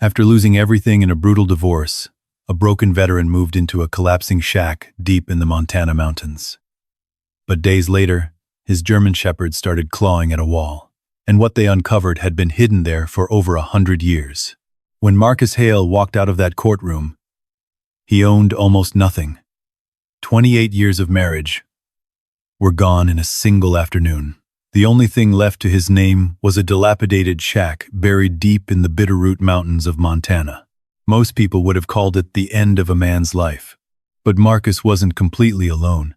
After losing everything in a brutal divorce, a broken veteran moved into a collapsing shack deep in the Montana mountains. But days later, his German Shepherd started clawing at a wall, and what they uncovered had been hidden there for over 100 years. When Marcus Hale walked out of that courtroom, he owned almost nothing. 28 years of marriage were gone in a single afternoon. The only thing left to his name was a dilapidated shack buried deep in the Bitterroot Mountains of Montana. Most people would have called it the end of a man's life. But Marcus wasn't completely alone.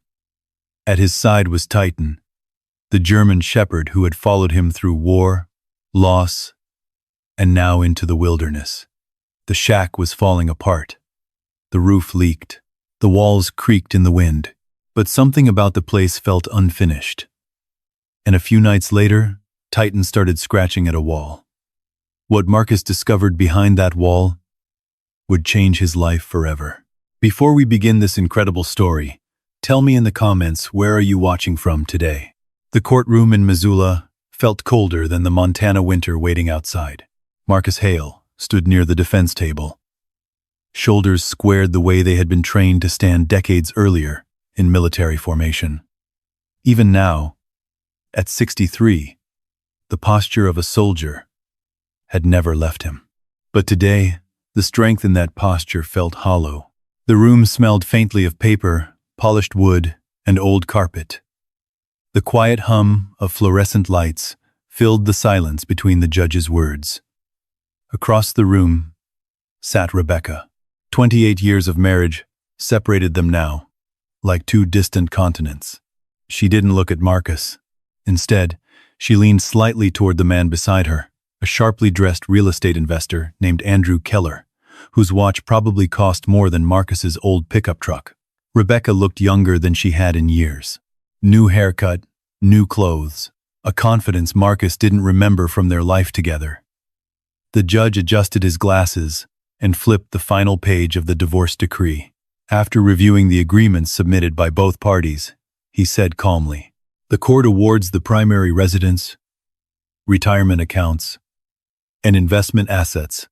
At his side was Titan, the German Shepherd who had followed him through war, loss, and now into the wilderness. The shack was falling apart. The roof leaked. The walls creaked in the wind. But something about the place felt unfinished. And a few nights later, Titan started scratching at a wall. What Marcus discovered behind that wall would change his life forever. Before we begin this incredible story, tell me in the comments, where are you watching from today? The courtroom in Missoula felt colder than the Montana winter waiting outside. Marcus Hale stood near the defense table, shoulders squared the way they had been trained to stand decades earlier in military formation. Even now, at 63, the posture of a soldier had never left him. But today, the strength in that posture felt hollow. The room smelled faintly of paper, polished wood, and old carpet. The quiet hum of fluorescent lights filled the silence between the judge's words. Across the room sat Rebecca. 28 years of marriage separated them now, like two distant continents. She didn't look at Marcus. Instead, she leaned slightly toward the man beside her, a sharply dressed real estate investor named Andrew Keller, whose watch probably cost more than Marcus's old pickup truck. Rebecca looked younger than she had in years. New haircut, new clothes, a confidence Marcus didn't remember from their life together. The judge adjusted his glasses and flipped the final page of the divorce decree. After reviewing the agreements submitted by both parties, he said calmly, "The court awards the primary residence, retirement accounts, and investment assets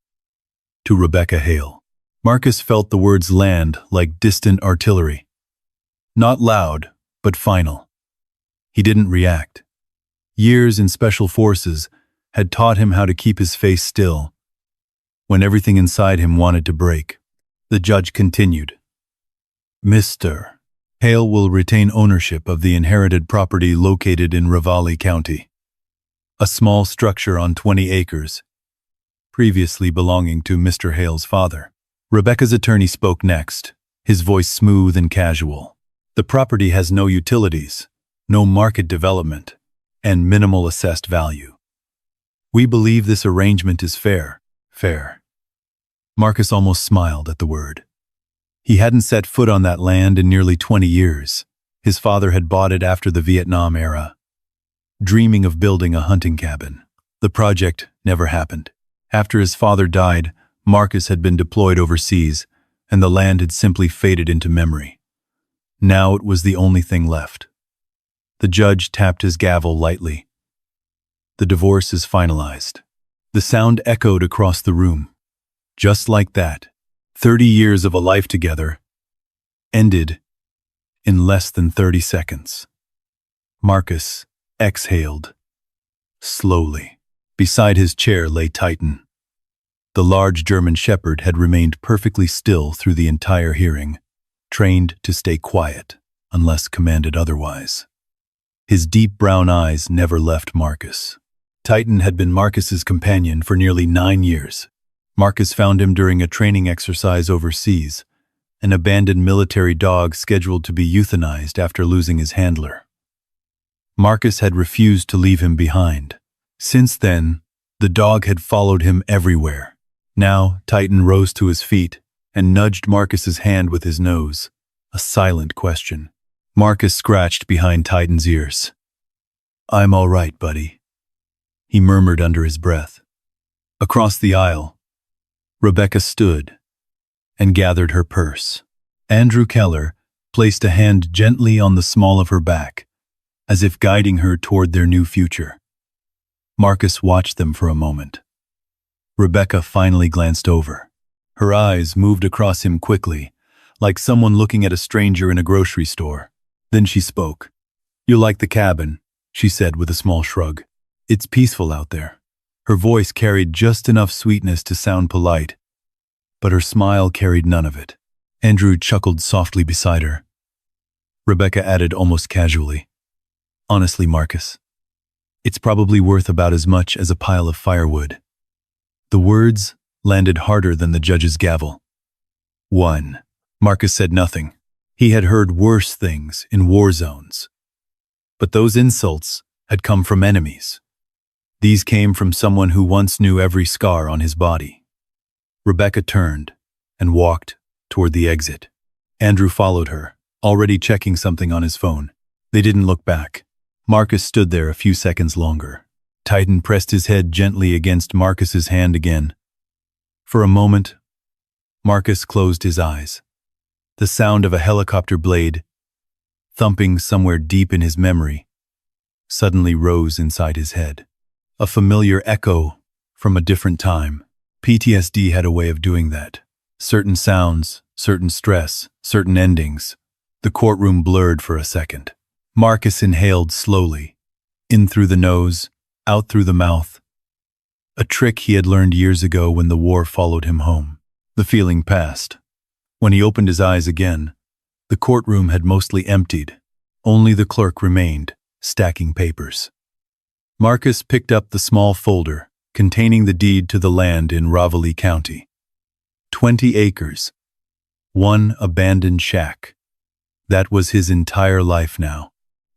to Rebecca Hale." Marcus felt the words land like distant artillery. Not loud, but final. He didn't react. Years in special forces had taught him how to keep his face still when everything inside him wanted to break. The judge continued, "Mr. Hale will retain ownership of the inherited property located in Ravalli County, a small structure on 20 acres, previously belonging to Mr. Hale's father." Rebecca's attorney spoke next, his voice smooth and casual. "The property has no utilities, no market development, and minimal assessed value. We believe this arrangement is fair." Fair. Marcus almost smiled at the word. He hadn't set foot on that land in nearly 20 years. His father had bought it after the Vietnam era, dreaming of building a hunting cabin. The project never happened. After his father died, Marcus had been deployed overseas, and the land had simply faded into memory. Now it was the only thing left. The judge tapped his gavel lightly. "The divorce is finalized." The sound echoed across the room. Just like that, 30 years of a life together ended in less than 30 seconds. Marcus exhaled slowly. Beside his chair lay Titan. The large German Shepherd had remained perfectly still through the entire hearing, trained to stay quiet unless commanded otherwise. His deep brown eyes never left Marcus. Titan had been Marcus's companion for nearly 9 years. Marcus found him during a training exercise overseas, an abandoned military dog scheduled to be euthanized after losing his handler. Marcus had refused to leave him behind. Since then, the dog had followed him everywhere. Now, Titan rose to his feet and nudged Marcus's hand with his nose, a silent question. Marcus scratched behind Titan's ears. "I'm all right, buddy," he murmured under his breath. Across the aisle, Rebecca stood and gathered her purse. Andrew Keller placed a hand gently on the small of her back, as if guiding her toward their new future. Marcus watched them for a moment. Rebecca finally glanced over. Her eyes moved across him quickly, like someone looking at a stranger in a grocery store. Then she spoke. "You like the cabin," she said with a small shrug. "It's peaceful out there." Her voice carried just enough sweetness to sound polite, but her smile carried none of it. Andrew chuckled softly beside her. Rebecca added almost casually, "Honestly, Marcus, it's probably worth about as much as a pile of firewood." The words landed harder than the judge's gavel. 1. Marcus said nothing. He had heard worse things in war zones. But those insults had come from enemies. These came from someone who once knew every scar on his body. Rebecca turned and walked toward the exit. Andrew followed her, already checking something on his phone. They didn't look back. Marcus stood there a few seconds longer. Titan pressed his head gently against Marcus's hand again. For a moment, Marcus closed his eyes. The sound of a helicopter blade, thumping somewhere deep in his memory, suddenly rose inside his head. A familiar echo from a different time. PTSD had a way of doing that. Certain sounds, certain stress, certain endings. The courtroom blurred for a second. Marcus inhaled slowly, in through the nose, out through the mouth. A trick he had learned years ago when the war followed him home. The feeling passed. When he opened his eyes again, the courtroom had mostly emptied. Only the clerk remained, stacking papers. Marcus picked up the small folder containing the deed to the land in Ravalli County. 20 acres. One abandoned shack. That was his entire life now.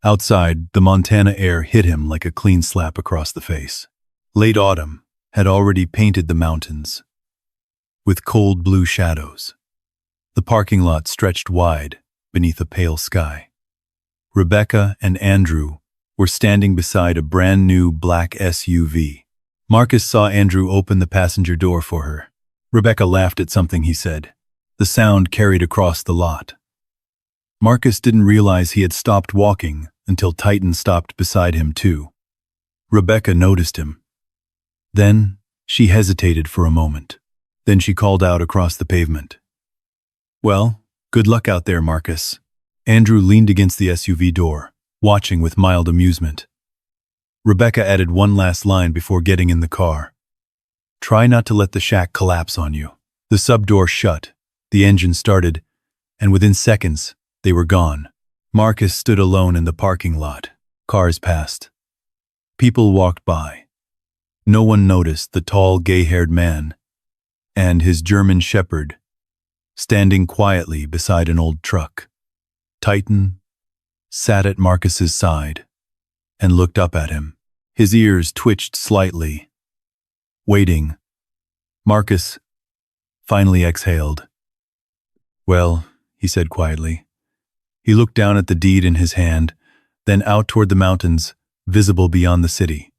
Outside, the Montana air hit him like a clean slap across the face. Late autumn had already painted the mountains with cold blue shadows. The parking lot stretched wide beneath a pale sky. Rebecca and Andrew were standing beside a brand new black SUV. Marcus saw Andrew open the passenger door for her. Rebecca laughed at something he said. The sound carried across the lot. Marcus didn't realize he had stopped walking until Titan stopped beside him too. Rebecca noticed him. Then she hesitated for a moment. Then she called out across the pavement. "Well, good luck out there, Marcus." Andrew leaned against the SUV door, watching with mild amusement. Rebecca added one last line before getting in the car. "Try not to let the shack collapse on you." The sub-door shut, the engine started, and within seconds, they were gone. Marcus stood alone in the parking lot. Cars passed. People walked by. No one noticed the tall, gay-haired man and his German shepherd standing quietly beside an old truck. Titan sat at Marcus's side and looked up at him. His ears twitched slightly. Waiting, Marcus finally exhaled. "Well," he said quietly. He looked down at the deed in his hand, then out toward the mountains, visible beyond the city.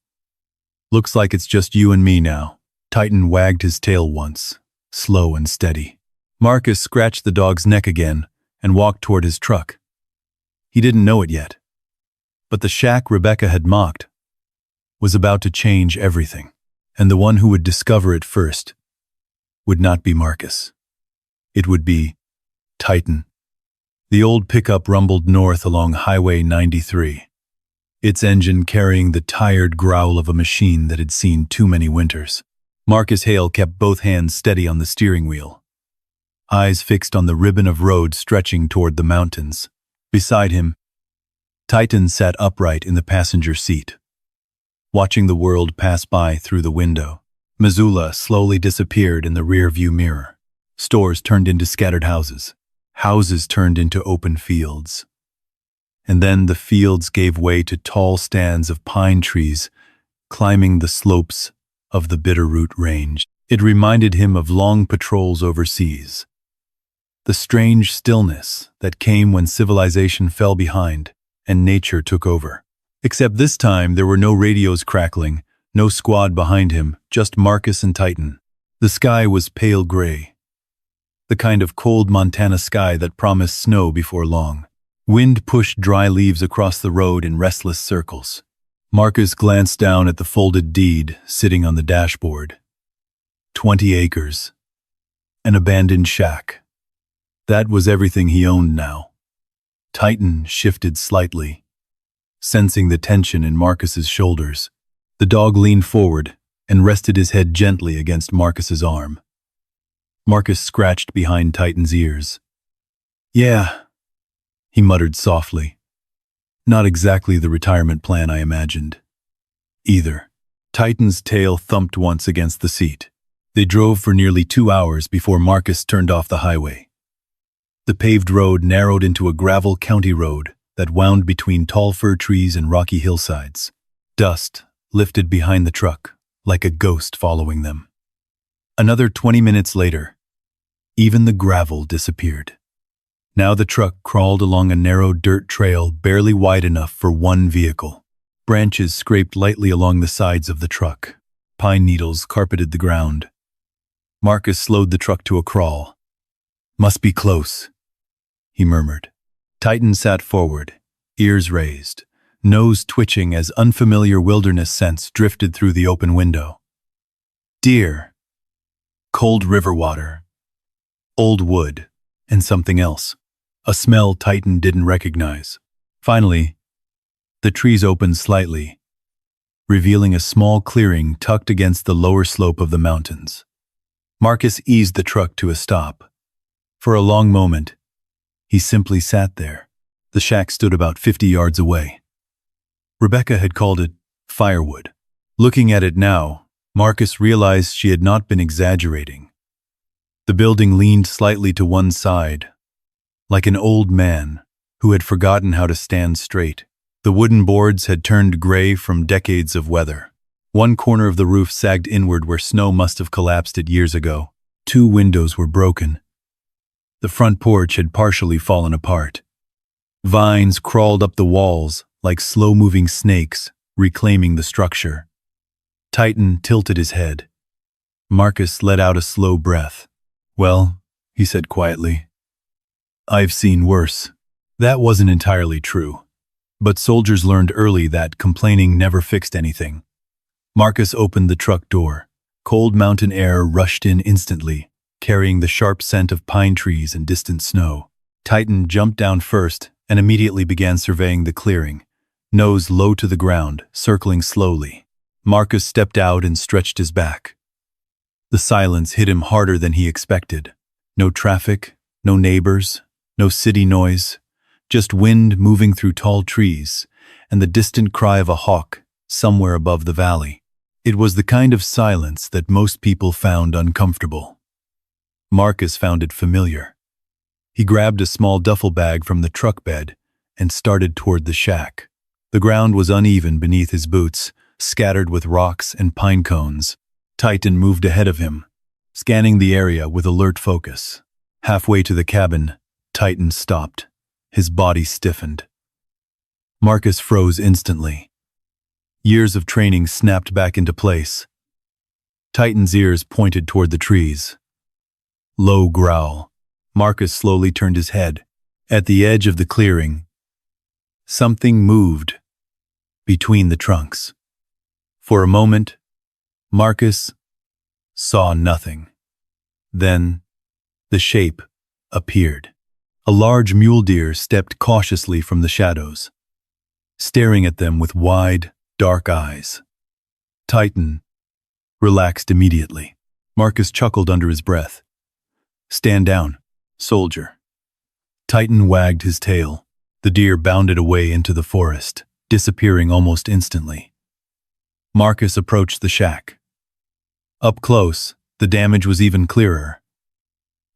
"Looks like it's just you and me now." Titan wagged his tail once, slow and steady. Marcus scratched the dog's neck again and walked toward his truck. He didn't know it yet, but the shack Rebecca had mocked was about to change everything, and the one who would discover it first would not be Marcus. It would be Titan. The old pickup rumbled north along Highway 93, its engine carrying the tired growl of a machine that had seen too many winters. Marcus Hale kept both hands steady on the steering wheel, eyes fixed on the ribbon of road stretching toward the mountains. Beside him, Titan sat upright in the passenger seat, watching the world pass by through the window. Missoula slowly disappeared in the rear-view mirror. Stores turned into scattered houses. Houses turned into open fields. And then the fields gave way to tall stands of pine trees climbing the slopes of the Bitterroot Range. It reminded him of long patrols overseas. The strange stillness that came when civilization fell behind and nature took over. Except this time there were no radios crackling, no squad behind him, just Marcus and Titan. The sky was pale gray, the kind of cold Montana sky that promised snow before long. Wind pushed dry leaves across the road in restless circles. Marcus glanced down at the folded deed sitting on the dashboard. 20 acres. An abandoned shack. That was everything he owned now. Titan shifted slightly, sensing the tension in Marcus's shoulders. The dog leaned forward and rested his head gently against Marcus's arm. Marcus scratched behind Titan's ears. "Yeah," he muttered softly. "Not exactly the retirement plan I imagined." Either. Titan's tail thumped once against the seat. They drove for nearly 2 hours before Marcus turned off the highway. The paved road narrowed into a gravel county road that wound between tall fir trees and rocky hillsides. Dust lifted behind the truck, like a ghost following them. Another 20 minutes later, even the gravel disappeared. Now the truck crawled along a narrow dirt trail barely wide enough for one vehicle. Branches scraped lightly along the sides of the truck. Pine needles carpeted the ground. Marcus slowed the truck to a crawl. "Must be close," he murmured. Titan sat forward, ears raised, nose twitching as unfamiliar wilderness scents drifted through the open window. Deer, cold river water, old wood, and something else. A smell Titan didn't recognize. Finally, the trees opened slightly, revealing a small clearing tucked against the lower slope of the mountains. Marcus eased the truck to a stop. For a long moment, he simply sat there. The shack stood about 50 yards away. Rebecca had called it firewood. Looking at it now, Marcus realized she had not been exaggerating. The building leaned slightly to one side, like an old man who had forgotten how to stand straight. The wooden boards had turned gray from decades of weather. One corner of the roof sagged inward where snow must have collapsed it years ago. 2 windows were broken. The front porch had partially fallen apart. Vines crawled up the walls like slow-moving snakes, reclaiming the structure. Titan tilted his head. Marcus let out a slow breath. "Well," he said quietly, "I've seen worse." That wasn't entirely true. But soldiers learned early that complaining never fixed anything. Marcus opened the truck door. Cold mountain air rushed in instantly, carrying the sharp scent of pine trees and distant snow. Titan jumped down first and immediately began surveying the clearing, nose low to the ground, circling slowly. Marcus stepped out and stretched his back. The silence hit him harder than he expected. No traffic, no neighbors, no city noise. Just wind moving through tall trees, and the distant cry of a hawk somewhere above the valley. It was the kind of silence that most people found uncomfortable. Marcus found it familiar. He grabbed a small duffel bag from the truck bed and started toward the shack. The ground was uneven beneath his boots, scattered with rocks and pine cones. Titan moved ahead of him, scanning the area with alert focus. Halfway to the cabin, Titan stopped. His body stiffened. Marcus froze instantly. Years of training snapped back into place. Titan's ears pointed toward the trees. Low growl. Marcus slowly turned his head. At the edge of the clearing, something moved between the trunks. For a moment, Marcus saw nothing. Then, the shape appeared. A large mule deer stepped cautiously from the shadows, staring at them with wide, dark eyes. Titan relaxed immediately. Marcus chuckled under his breath. "Stand down, soldier." Titan wagged his tail. The deer bounded away into the forest, disappearing almost instantly. Marcus approached the shack. Up close, the damage was even clearer.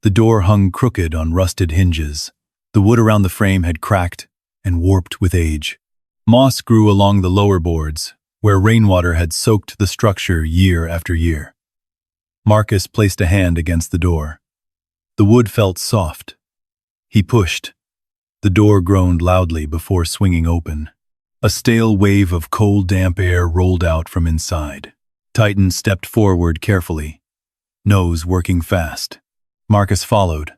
The door hung crooked on rusted hinges. The wood around the frame had cracked and warped with age. Moss grew along the lower boards, where rainwater had soaked the structure year after year. Marcus placed a hand against the door. The wood felt soft. He pushed. The door groaned loudly before swinging open. A stale wave of cold, damp air rolled out from inside. Titan stepped forward carefully, nose working fast. Marcus followed.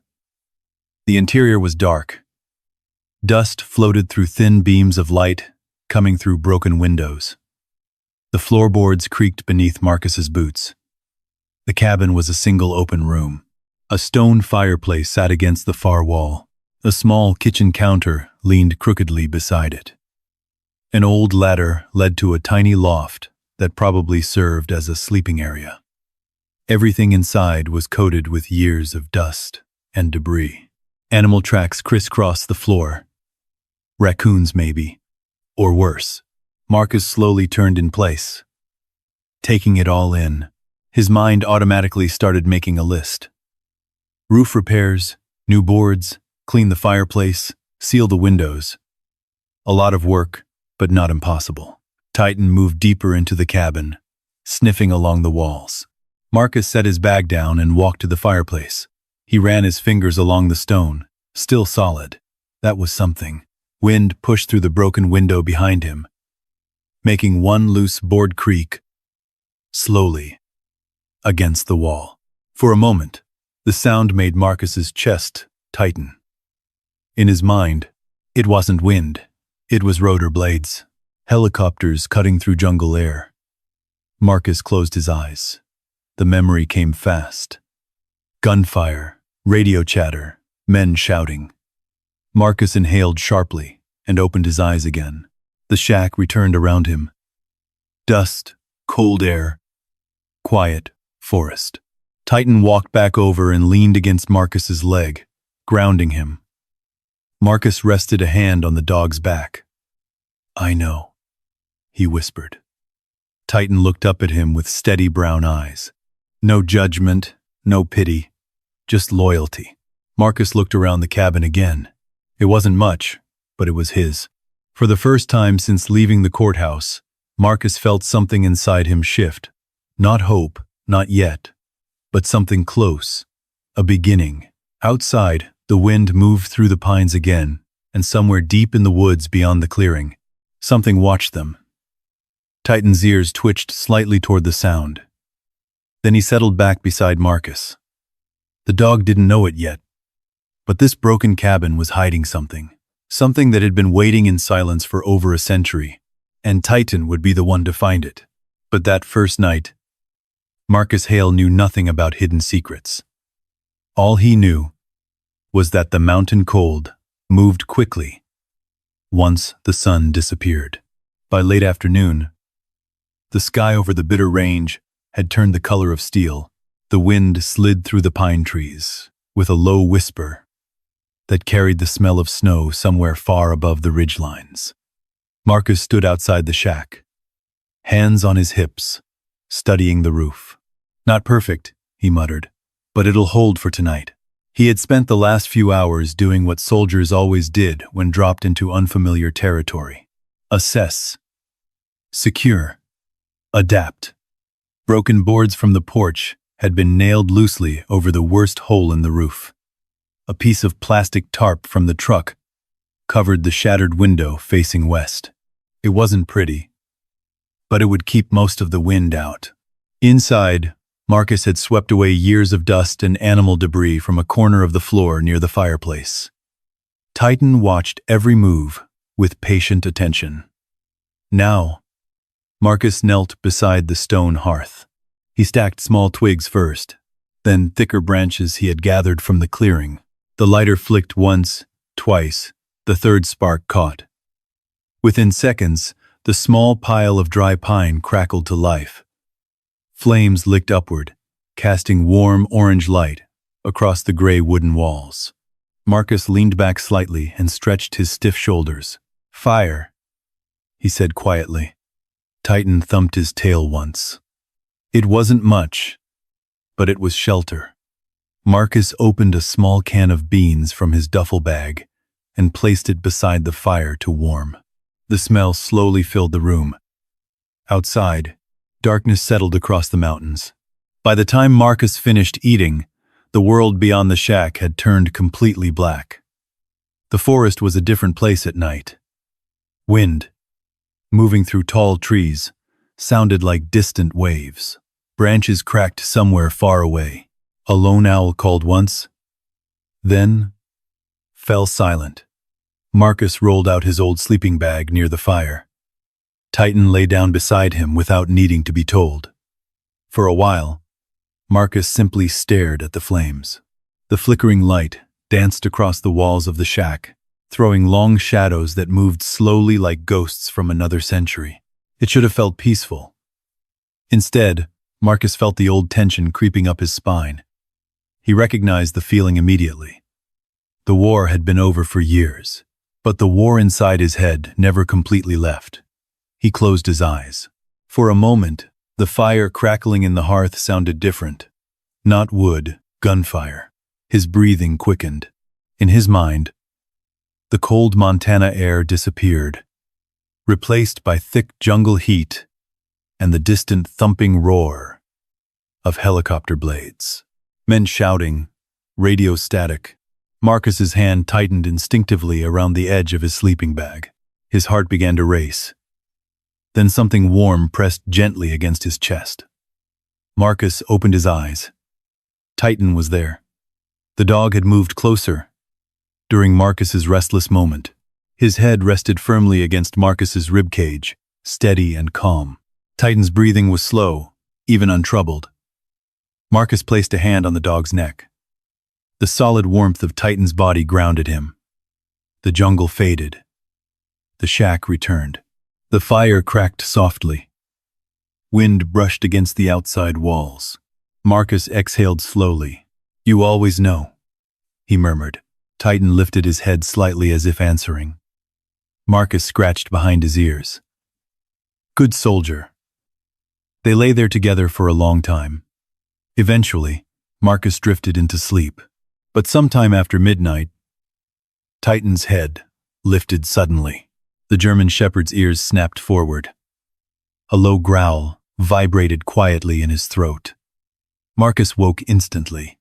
The interior was dark. Dust floated through thin beams of light, coming through broken windows. The floorboards creaked beneath Marcus's boots. The cabin was a single open room. A stone fireplace sat against the far wall. A small kitchen counter leaned crookedly beside it. An old ladder led to a tiny loft that probably served as a sleeping area. Everything inside was coated with years of dust and debris. Animal tracks crisscrossed the floor. Raccoons, maybe. Or worse. Marcus slowly turned in place. Taking it all in, his mind automatically started making a list. Roof repairs, new boards, clean the fireplace, seal the windows. A lot of work, but not impossible. Titan moved deeper into the cabin, sniffing along the walls. Marcus set his bag down and walked to the fireplace. He ran his fingers along the stone, still solid. That was something. Wind pushed through the broken window behind him, making one loose board creak, slowly, against the wall. For a moment, the sound made Marcus's chest tighten. In his mind, it wasn't wind, it was rotor blades, helicopters cutting through jungle air. Marcus closed his eyes. The memory came fast. Gunfire, radio chatter, men shouting. Marcus inhaled sharply and opened his eyes again. The shack returned around him. Dust, cold air, quiet forest. Titan walked back over and leaned against Marcus's leg, grounding him. Marcus rested a hand on the dog's back. "I know," he whispered. Titan looked up at him with steady brown eyes. No judgment, no pity, just loyalty. Marcus looked around the cabin again. It wasn't much, but it was his. For the first time since leaving the courthouse, Marcus felt something inside him shift. Not hope, not yet, but something close, a beginning. Outside, the wind moved through the pines again, and somewhere deep in the woods beyond the clearing, something watched them. Titan's ears twitched slightly toward the sound. Then he settled back beside Marcus. The dog didn't know it yet, but this broken cabin was hiding something. Something that had been waiting in silence for over a century, and Titan would be the one to find it. But that first night, Marcus Hale knew nothing about hidden secrets. All he knew was that the mountain cold moved quickly once the sun disappeared. By late afternoon, the sky over the Bitter Range had turned the color of steel. The wind slid through the pine trees with a low whisper that carried the smell of snow somewhere far above the ridgelines. Marcus stood outside the shack, hands on his hips, studying the roof. "Not perfect," he muttered, "but it'll hold for tonight." He had spent the last few hours doing what soldiers always did when dropped into unfamiliar territory. Assess, secure, adapt. Broken boards from the porch had been nailed loosely over the worst hole in the roof. A piece of plastic tarp from the truck covered the shattered window facing west. It wasn't pretty, but it would keep most of the wind out. Inside, Marcus had swept away years of dust and animal debris from a corner of the floor near the fireplace. Titan watched every move with patient attention. Now, Marcus knelt beside the stone hearth. He stacked small twigs first, then thicker branches he had gathered from the clearing. The lighter flicked once, twice, the third spark caught. Within seconds, the small pile of dry pine crackled to life. Flames licked upward, casting warm orange light across the gray wooden walls. Marcus leaned back slightly and stretched his stiff shoulders. "Fire," he said quietly. Titan thumped his tail once. It wasn't much, but it was shelter. Marcus opened a small can of beans from his duffel bag and placed it beside the fire to warm. The smell slowly filled the room. Outside, darkness settled across the mountains. By the time Marcus finished eating, the world beyond the shack had turned completely black. The forest was a different place at night. Wind, moving through tall trees, sounded like distant waves. Branches cracked somewhere far away. A lone owl called once, then fell silent. Marcus rolled out his old sleeping bag near the fire. Titan lay down beside him without needing to be told. For a while, Marcus simply stared at the flames. The flickering light danced across the walls of the shack, throwing long shadows that moved slowly like ghosts from another century. It should have felt peaceful. Instead, Marcus felt the old tension creeping up his spine. He recognized the feeling immediately. The war had been over for years, but the war inside his head never completely left. He closed his eyes. For a moment, the fire crackling in the hearth sounded different. Not wood, gunfire. His breathing quickened. In his mind, the cold Montana air disappeared, replaced by thick jungle heat and the distant thumping roar of helicopter blades. Men shouting, radio static. Marcus's hand tightened instinctively around the edge of his sleeping bag. His heart began to race. Then something warm pressed gently against his chest. Marcus opened his eyes. Titan was there. The dog had moved closer. During Marcus's restless moment, his head rested firmly against Marcus's ribcage, steady and calm. Titan's breathing was slow, even untroubled. Marcus placed a hand on the dog's neck. The solid warmth of Titan's body grounded him. The jungle faded. The shack returned. The fire cracked softly. Wind brushed against the outside walls. Marcus exhaled slowly. "You always know," he murmured. Titan lifted his head slightly as if answering. Marcus scratched behind his ears. "Good soldier." They lay there together for a long time. Eventually, Marcus drifted into sleep. But sometime after midnight, Titan's head lifted suddenly. The German shepherd's ears snapped forward. A low growl vibrated quietly in his throat. Marcus woke instantly.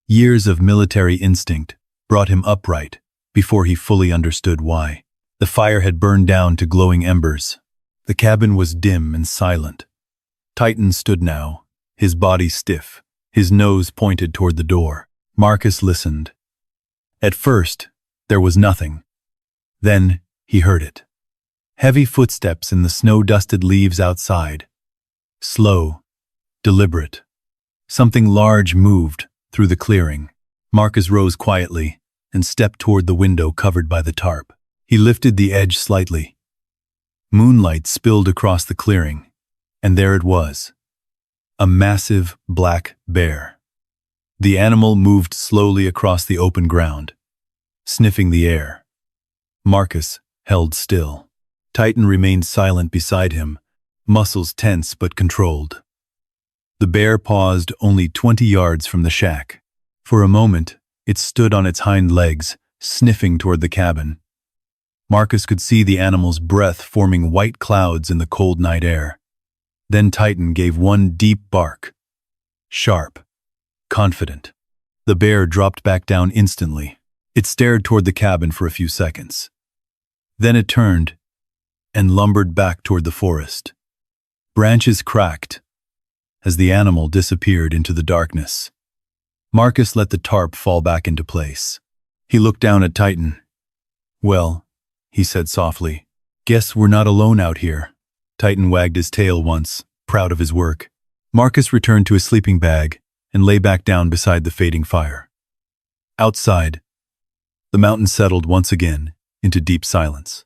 Years of military instinct brought him upright before he fully understood why. The fire had burned down to glowing embers. The cabin was dim and silent. Titan stood now, his body stiff, his nose pointed toward the door. Marcus listened. At first, there was nothing. Then he heard it. Heavy footsteps in the snow-dusted leaves outside. Slow, deliberate. Something large moved through the clearing. Marcus rose quietly and stepped toward the window covered by the tarp. He lifted the edge slightly. Moonlight spilled across the clearing, and there it was. A massive black bear. The animal moved slowly across the open ground, sniffing the air. Marcus held still. Titan remained silent beside him, muscles tense but controlled. The bear paused only 20 yards from the shack. For a moment, it stood on its hind legs, sniffing toward the cabin. Marcus could see the animal's breath forming white clouds in the cold night air. Then Titan gave one deep bark. Sharp, confident. The bear dropped back down instantly. It stared toward the cabin for a few seconds. Then it turned and lumbered back toward the forest. Branches cracked as the animal disappeared into the darkness. Marcus let the tarp fall back into place. He looked down at Titan. "Well," he said softly, "guess we're not alone out here." Titan wagged his tail once, proud of his work. Marcus returned to his sleeping bag and lay back down beside the fading fire. Outside, the mountain settled once again into deep silence.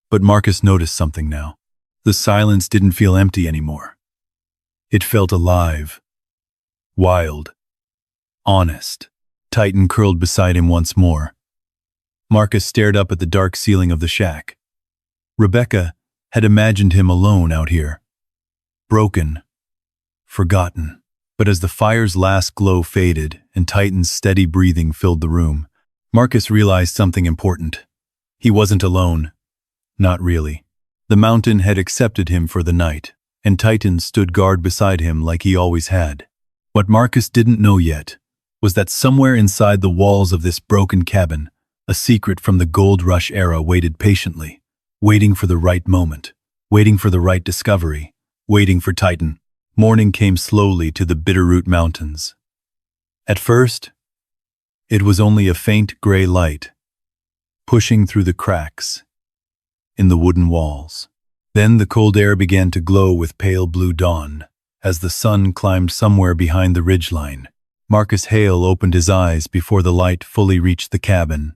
But Marcus noticed something now. The silence didn't feel empty anymore. It felt alive, wild, honest. Titan curled beside him once more. Marcus stared up at the dark ceiling of the shack. Rebecca had imagined him alone out here. Broken, forgotten. But as the fire's last glow faded and Titan's steady breathing filled the room, Marcus realized something important. He wasn't alone. Not really. The mountain had accepted him for the night, and Titan stood guard beside him like he always had. What Marcus didn't know yet was that somewhere inside the walls of this broken cabin, a secret from the gold rush era waited patiently, waiting for the right moment, waiting for the right discovery, waiting for Titan. Morning came slowly to the Bitterroot Mountains. At first, it was only a faint gray light, pushing through the cracks in the wooden walls. Then the cold air began to glow with pale blue dawn, As the sun climbed somewhere behind the ridgeline, Marcus Hale opened his eyes before the light fully reached the cabin.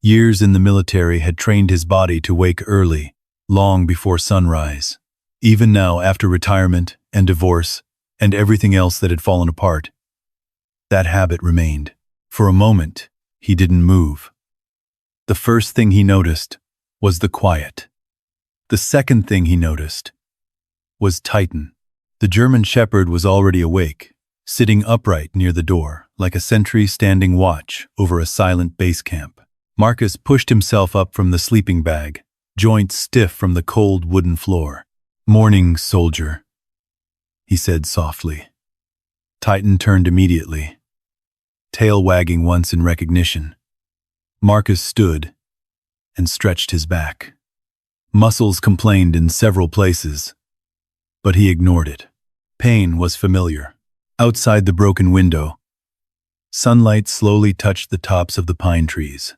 Years in the military had trained his body to wake early, long before sunrise. Even now, after retirement and divorce and everything else that had fallen apart, that habit remained. For a moment, he didn't move. The first thing he noticed was the quiet. The second thing he noticed was Titan. The German Shepherd was already awake, sitting upright near the door, like a sentry standing watch over a silent base camp. Marcus pushed himself up from the sleeping bag, joints stiff from the cold wooden floor. "Morning, soldier," he said softly. Titan turned immediately, tail wagging once in recognition. Marcus stood and stretched his back. Muscles complained in several places, but he ignored it. Pain was familiar. Outside the broken window, sunlight slowly touched the tops of the pine trees.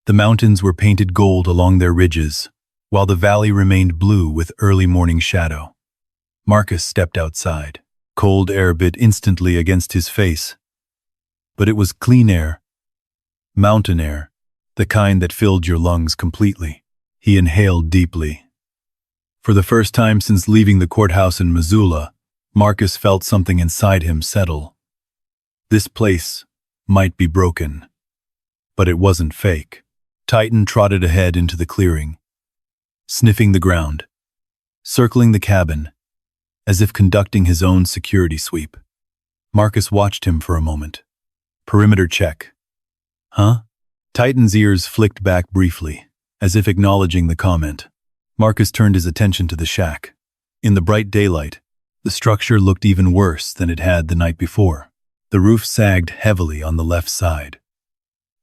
The mountains were painted gold along their ridges, while the valley remained blue with early morning shadow. Marcus stepped outside. Cold air bit instantly against his face. But it was clean air, mountain air, the kind that filled your lungs completely. He inhaled deeply. For the first time since leaving the courthouse in Missoula, Marcus felt something inside him settle. This place might be broken, but it wasn't fake. Titan trotted ahead into the clearing, sniffing the ground, circling the cabin, as if conducting his own security sweep. Marcus watched him for a moment. Perimeter check. Huh? Titan's ears flicked back briefly, as if acknowledging the comment. Marcus turned his attention to the shack. In the bright daylight, the structure looked even worse than it had the night before. The roof sagged heavily on the left side.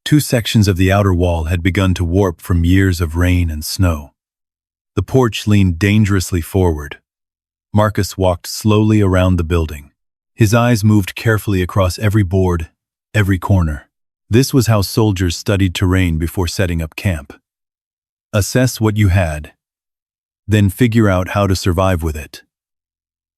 Two sections of the outer wall had begun to warp from years of rain and snow. The porch leaned dangerously forward. Marcus walked slowly around the building. His eyes moved carefully across every board, every corner. This was how soldiers studied terrain before setting up camp. Assess what you had, then figure out how to survive with it.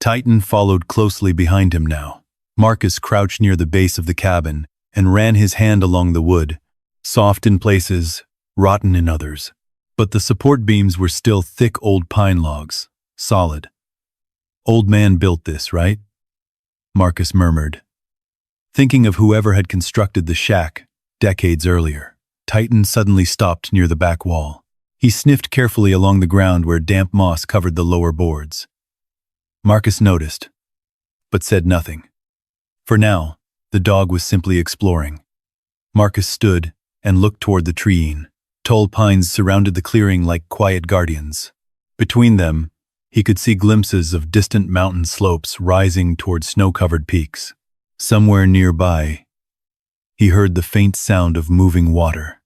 Titan followed closely behind him now. Marcus crouched near the base of the cabin and ran his hand along the wood, soft in places, rotten in others. But the support beams were still thick old pine logs, solid. "Old man built this, right?" Marcus murmured, thinking of whoever had constructed the shack decades earlier. Titan suddenly stopped near the back wall. He sniffed carefully along the ground where damp moss covered the lower boards. Marcus noticed, but said nothing. For now, the dog was simply exploring. Marcus stood and looked toward the treeing. Tall pines surrounded the clearing like quiet guardians. Between them, he could see glimpses of distant mountain slopes rising toward snow-covered peaks. Somewhere nearby, he heard the faint sound of moving water.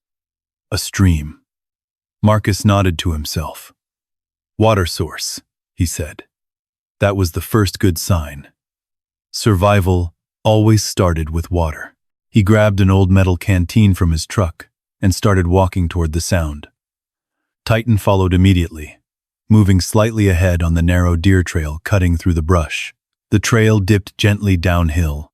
A stream. Marcus nodded to himself. "Water source," he said. That was the first good sign. Survival always started with water. He grabbed an old metal canteen from his truck and started walking toward the sound. Titan followed immediately, moving slightly ahead on the narrow deer trail cutting through the brush. The trail dipped gently downhill.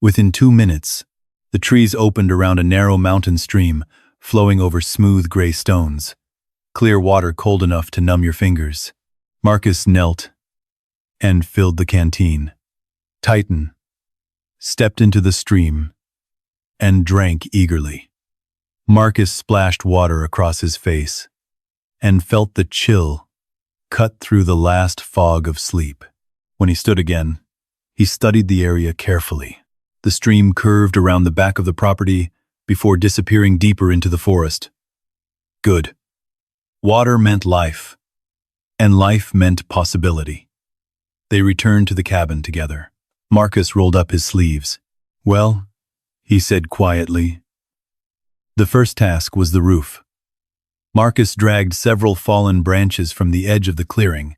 Within 2 minutes, the trees opened around a narrow mountain stream flowing over smooth gray stones, clear water cold enough to numb your fingers. Marcus knelt and filled the canteen. Titan stepped into the stream and drank eagerly. Marcus splashed water across his face and felt the chill cut through the last fog of sleep. When he stood again, he studied the area carefully. The stream curved around the back of the property before disappearing deeper into the forest. Good. Water meant life, and life meant possibility. They returned to the cabin together. Marcus rolled up his sleeves. "Well," he said quietly. The first task was the roof. Marcus dragged several fallen branches from the edge of the clearing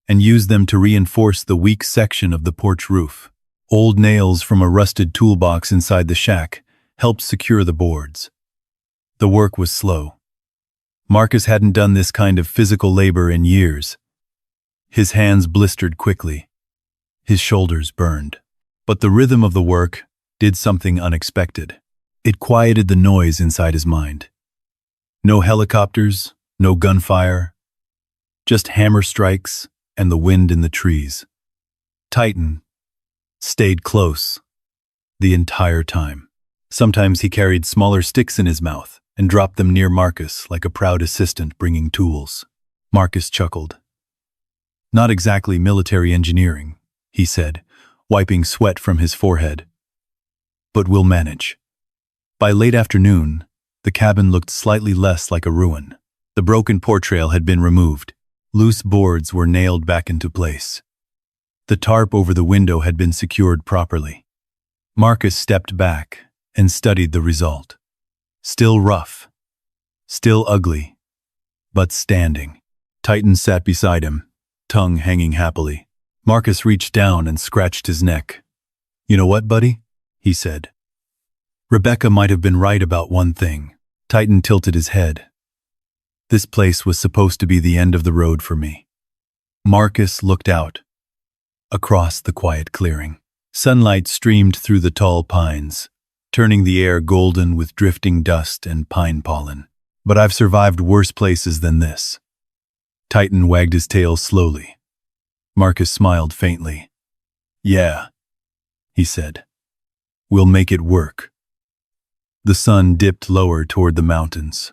and used them to reinforce the weak section of the porch roof. Old nails from a rusted toolbox inside the shack helped secure the boards. The work was slow. Marcus hadn't done this kind of physical labor in years. His hands blistered quickly. His shoulders burned. But the rhythm of the work did something unexpected. It quieted the noise inside his mind. No helicopters, no gunfire, just hammer strikes and the wind in the trees. Titan stayed close the entire time. Sometimes he carried smaller sticks in his mouth and dropped them near Marcus like a proud assistant bringing tools. Marcus chuckled. "Not exactly military engineering," he said, wiping sweat from his forehead. "But we'll manage." By late afternoon, the cabin looked slightly less like a ruin. The broken portrail had been removed. Loose boards were nailed back into place. The tarp over the window had been secured properly. Marcus stepped back and studied the result. Still rough, still ugly, but standing. Titan sat beside him, tongue hanging happily. Marcus reached down and scratched his neck. "You know what, buddy?" he said. "Rebecca might have been right about one thing." Titan tilted his head. "This place was supposed to be the end of the road for me." Marcus looked out across the quiet clearing. Sunlight streamed through the tall pines, turning the air golden with drifting dust and pine pollen. "But I've survived worse places than this." Titan wagged his tail slowly. Marcus smiled faintly. "Yeah," he said. "We'll make it work." The sun dipped lower toward the mountains.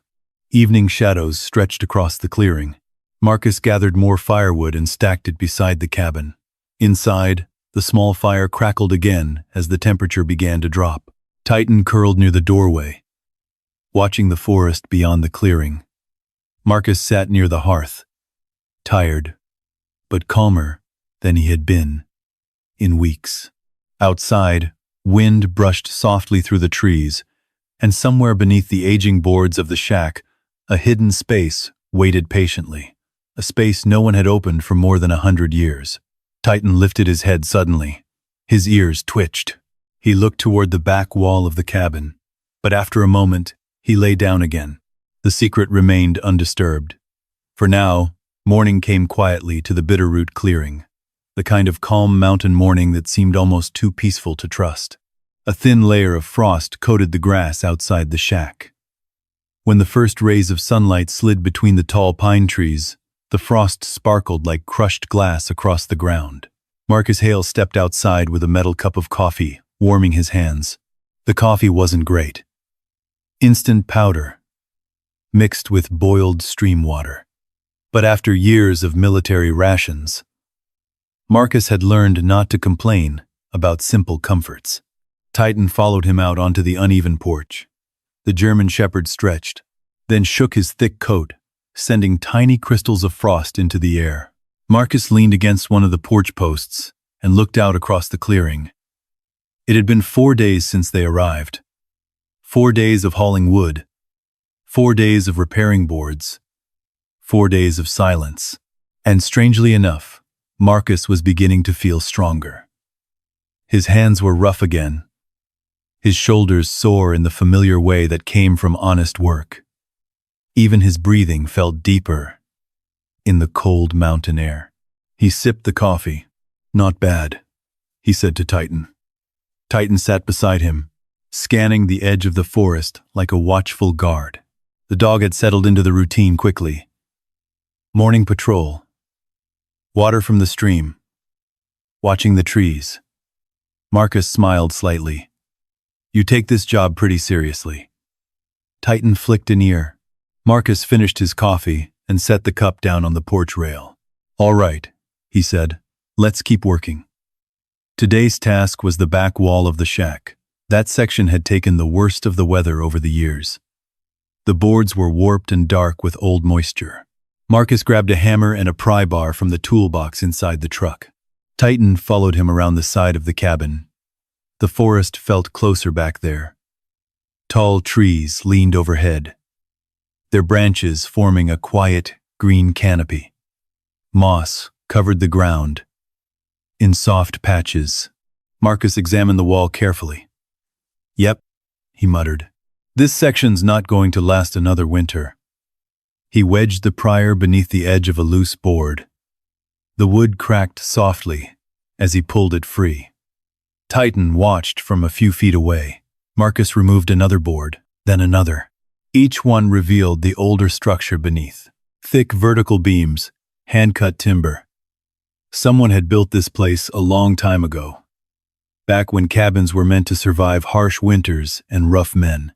Evening shadows stretched across the clearing. Marcus gathered more firewood and stacked it beside the cabin. Inside, the small fire crackled again as the temperature began to drop. Titan curled near the doorway, watching the forest beyond the clearing. Marcus sat near the hearth, tired, but calmer than he had been in weeks. Outside, wind brushed softly through the trees, and somewhere beneath the aging boards of the shack, a hidden space waited patiently, a space no one had opened for more than 100 years. Titan lifted his head suddenly. His ears twitched. He looked toward the back wall of the cabin, but after a moment, he lay down again. The secret remained undisturbed. For now, morning came quietly to the Bitterroot clearing, the kind of calm mountain morning that seemed almost too peaceful to trust. A thin layer of frost coated the grass outside the shack. When the first rays of sunlight slid between the tall pine trees, the frost sparkled like crushed glass across the ground. Marcus Hale stepped outside with a metal cup of coffee, warming his hands. The coffee wasn't great. Instant powder, mixed with boiled stream water. But after years of military rations, Marcus had learned not to complain about simple comforts. Titan followed him out onto the uneven porch. The German shepherd stretched, then shook his thick coat, sending tiny crystals of frost into the air. Marcus leaned against one of the porch posts and looked out across the clearing. It had been 4 days since they arrived. 4 days of hauling wood. 4 days of repairing boards. 4 days of silence. And strangely enough, Marcus was beginning to feel stronger. His hands were rough again, his shoulders sore in the familiar way that came from honest work. Even his breathing felt deeper in the cold mountain air. He sipped the coffee. "Not bad," he said to Titan. Titan sat beside him, scanning the edge of the forest like a watchful guard. The dog had settled into the routine quickly. Morning patrol, water from the stream, watching the trees. Marcus smiled slightly. "You take this job pretty seriously." Titan flicked an ear. Marcus finished his coffee and set the cup down on the porch rail. "All right," he said. "Let's keep working." Today's task was the back wall of the shack. That section had taken the worst of the weather over the years. The boards were warped and dark with old moisture. Marcus grabbed a hammer and a pry bar from the toolbox inside the truck. Titan followed him around the side of the cabin. The forest felt closer back there. Tall trees leaned overhead, their branches forming a quiet, green canopy. Moss covered the ground in soft patches. Marcus examined the wall carefully. "Yep," he muttered. "This section's not going to last another winter." He wedged the prier beneath the edge of a loose board. The wood cracked softly as he pulled it free. Titan watched from a few feet away. Marcus removed another board, then another. Each one revealed the older structure beneath. Thick vertical beams, hand-cut timber. Someone had built this place a long time ago, back when cabins were meant to survive harsh winters and rough men.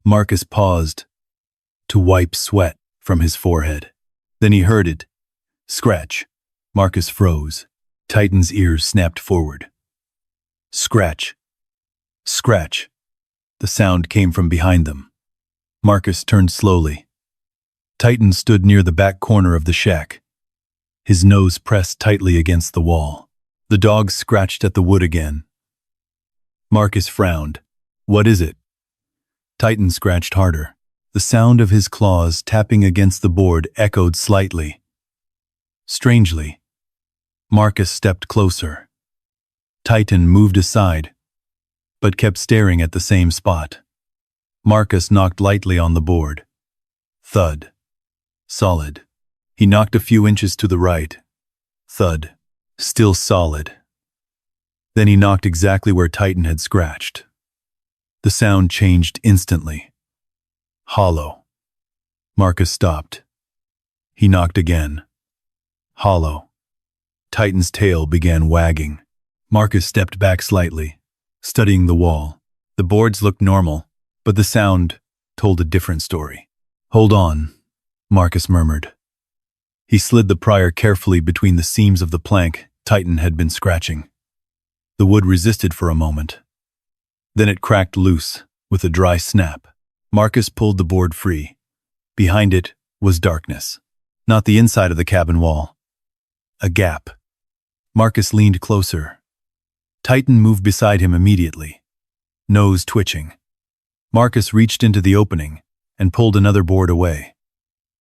Marcus paused to wipe sweat from his forehead. Then he heard it. Scratch. Marcus froze. Titan's ears snapped forward. Scratch. Scratch. The sound came from behind them. Marcus turned slowly. Titan stood near the back corner of the shack, his nose pressed tightly against the wall. The dog scratched at the wood again. Marcus frowned. What is it? Titan scratched harder. The sound of his claws tapping against the board echoed slightly. Strangely, Marcus stepped closer. Titan moved aside, but kept staring at the same spot. Marcus knocked lightly on the board. Thud. Solid. He knocked a few inches to the right. Thud. Still solid. Then he knocked exactly where Titan had scratched. The sound changed instantly. Hollow. Marcus stopped. He knocked again. Hollow. Titan's tail began wagging. Marcus stepped back slightly, studying the wall. The boards looked normal, but the sound told a different story. Hold on, Marcus murmured. He slid the prior carefully between the seams of the plank Titan had been scratching. The wood resisted for a moment. Then it cracked loose with a dry snap. Marcus pulled the board free. Behind it was darkness. Not the inside of the cabin wall. A gap. Marcus leaned closer. Titan moved beside him immediately, nose twitching. Marcus reached into the opening and pulled another board away.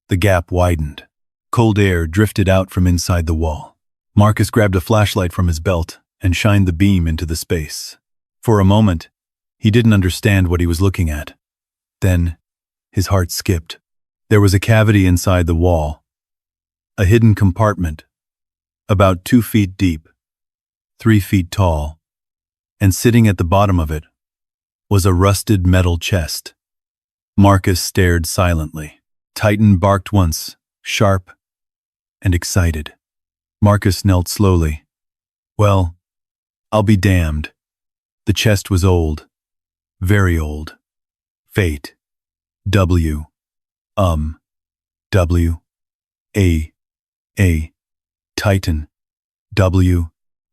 The gap widened. Cold air drifted out from inside the wall. Marcus grabbed a flashlight from his belt and shined the beam into the space. For a moment, he didn't understand what he was looking at. Then, his heart skipped. There was a cavity inside the wall. A hidden compartment, about 2 feet deep, 3 feet tall, and sitting at the bottom of it was a rusted metal chest. Marcus stared silently. Titan barked once, sharp and excited. Marcus knelt slowly. Well, I'll be damned. The chest was old, very old. Fate. W. W. A. Titan. W.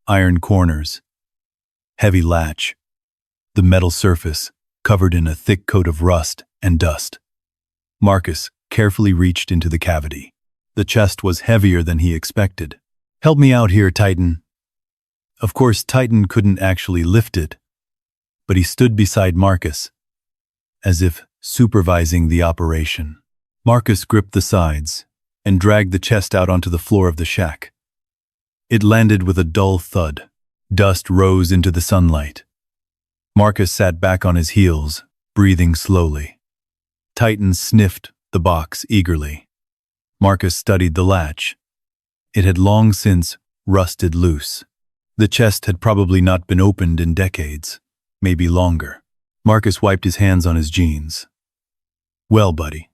Iron corners. Heavy latch. The metal surface covered in a thick coat of rust and dust. Marcus carefully reached into the cavity. The chest was heavier than he expected. Help me out here, Titan. Of course, Titan couldn't actually lift it, but he stood beside Marcus, as if supervising the operation. Marcus gripped the sides and dragged the chest out onto the floor of the shack. It landed with a dull thud. Dust rose into the sunlight. Marcus sat back on his heels, breathing slowly. Titan sniffed the box eagerly. Marcus studied the latch. It had long since rusted loose. The chest had probably not been opened in decades, maybe longer. Marcus wiped his hands on his jeans. Well, buddy,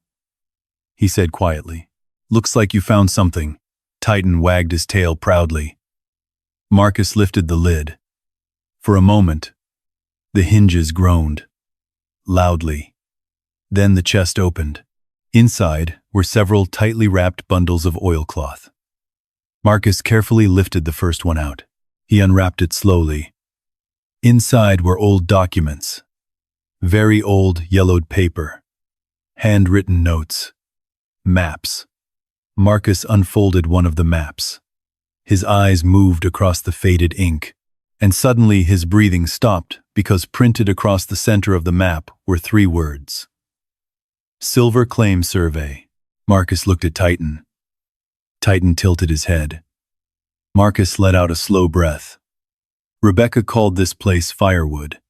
he said quietly. Looks like you found something. Titan wagged his tail proudly. Marcus lifted the lid. For a moment, the hinges groaned, loudly. Then the chest opened. Inside were several tightly wrapped bundles of oilcloth. Marcus carefully lifted the first one out. He unwrapped it slowly. Inside were old documents. Very old yellowed paper. Handwritten notes. Maps. Marcus unfolded one of the maps. His eyes moved across the faded ink, and suddenly his breathing stopped because printed across the center of the map were 3 words. Silver Claim Survey. Marcus looked at Titan. Titan tilted his head. Marcus let out a slow breath. Rebecca called this place Firewood.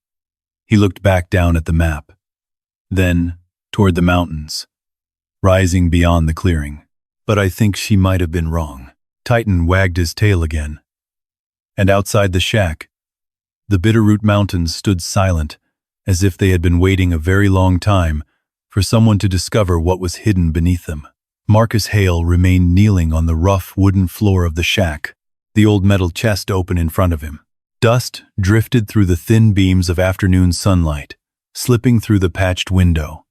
He looked back down at the map, then toward the mountains, rising beyond the clearing. But I think she might have been wrong. Titan wagged his tail again. And outside the shack, the Bitterroot Mountains stood silent, as if they had been waiting a very long time for someone to discover what was hidden beneath them. Marcus Hale remained kneeling on the rough wooden floor of the shack, the old metal chest open in front of him. Dust drifted through the thin beams of afternoon sunlight, slipping through the patched window.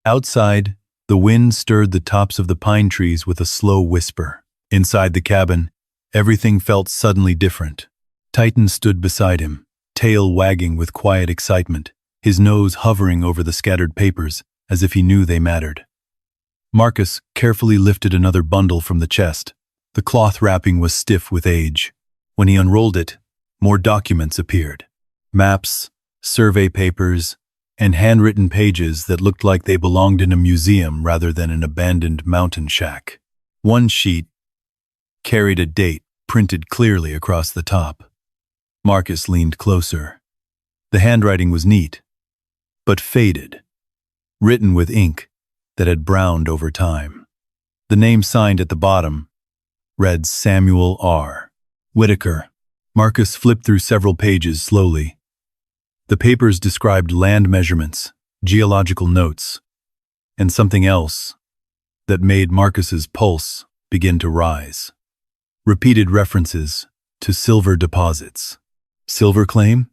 Outside, the wind stirred the tops of the pine trees with a slow whisper. Inside the cabin, everything felt suddenly different. Titan stood beside him, tail wagging with quiet excitement, his nose hovering over the scattered papers as if he knew they mattered. Marcus carefully lifted another bundle from the chest. The cloth wrapping was stiff with age. When he unrolled it, more documents appeared. Maps, survey papers, and handwritten pages that looked like they belonged in a museum rather than an abandoned mountain shack. One sheet carried a date printed clearly across the top. Marcus leaned closer. The handwriting was neat, but faded, written with ink that had browned over time. The name signed at the bottom read Samuel R. Whitaker. Marcus flipped through several pages slowly. The papers described land measurements, geological notes, and something else that made Marcus's pulse begin to rise. Repeated references to silver deposits. Silver claim?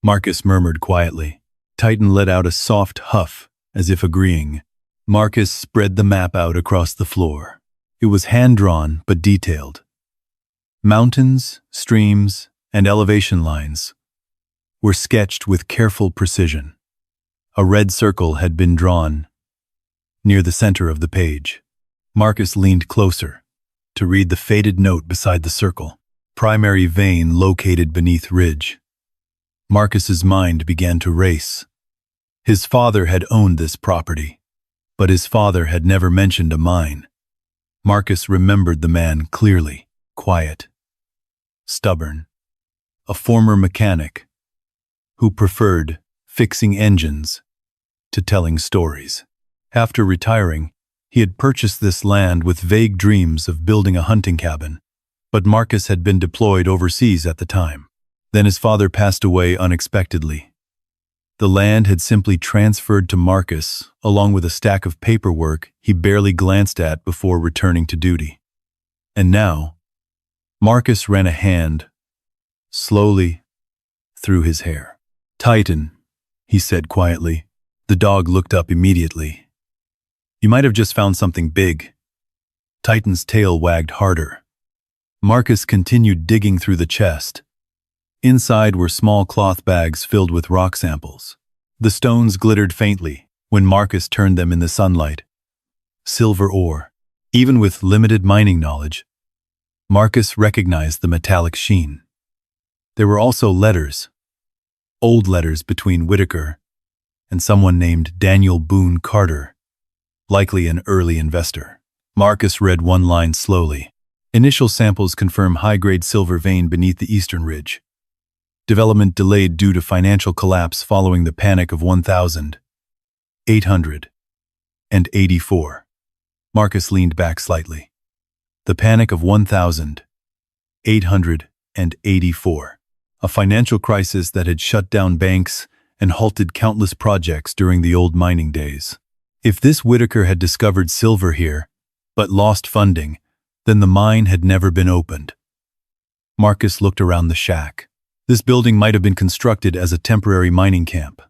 Marcus murmured quietly. Titan let out a soft huff, as if agreeing. Marcus spread the map out across the floor. It was hand-drawn but detailed. Mountains, streams, and elevation lines were sketched with careful precision. A red circle had been drawn near the center of the page. Marcus leaned closer to read the faded note beside the circle. Primary vein located beneath ridge. Marcus's mind began to race. His father had owned this property, but his father had never mentioned a mine. Marcus remembered the man clearly, quiet, stubborn, a former mechanic who preferred fixing engines to telling stories. After retiring, he had purchased this land with vague dreams of building a hunting cabin, but Marcus had been deployed overseas at the time. Then his father passed away unexpectedly. The land had simply transferred to Marcus, along with a stack of paperwork he barely glanced at before returning to duty. And now, Marcus ran a hand, slowly, through his hair. "Titan," he said quietly. The dog looked up immediately. "You might have just found something big." Titan's tail wagged harder. Marcus continued digging through the chest. Inside were small cloth bags filled with rock samples. The stones glittered faintly when Marcus turned them in the sunlight. Silver ore. Even with limited mining knowledge, Marcus recognized the metallic sheen. There were also letters, old letters between Whitaker and someone named Daniel Boone Carter, likely an early investor. Marcus read one line slowly. Initial samples confirm high-grade silver vein beneath the eastern ridge. Development delayed due to financial collapse following the Panic of 1884. Marcus leaned back slightly. The Panic of 1884. A financial crisis that had shut down banks and halted countless projects during the old mining days. If this Whitaker had discovered silver here, but lost funding, then the mine had never been opened. Marcus looked around the shack. This building might have been constructed as a temporary mining camp,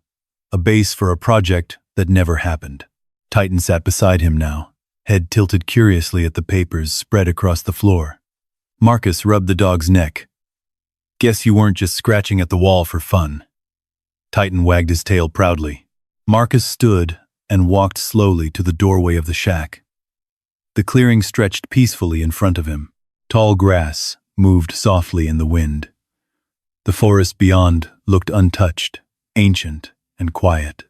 a base for a project that never happened. Titan sat beside him now, head tilted curiously at the papers spread across the floor. Marcus rubbed the dog's neck. "Guess you weren't just scratching at the wall for fun." Titan wagged his tail proudly. Marcus stood and walked slowly to the doorway of the shack. The clearing stretched peacefully in front of him. Tall grass moved softly in the wind. The forest beyond looked untouched, ancient, and quiet.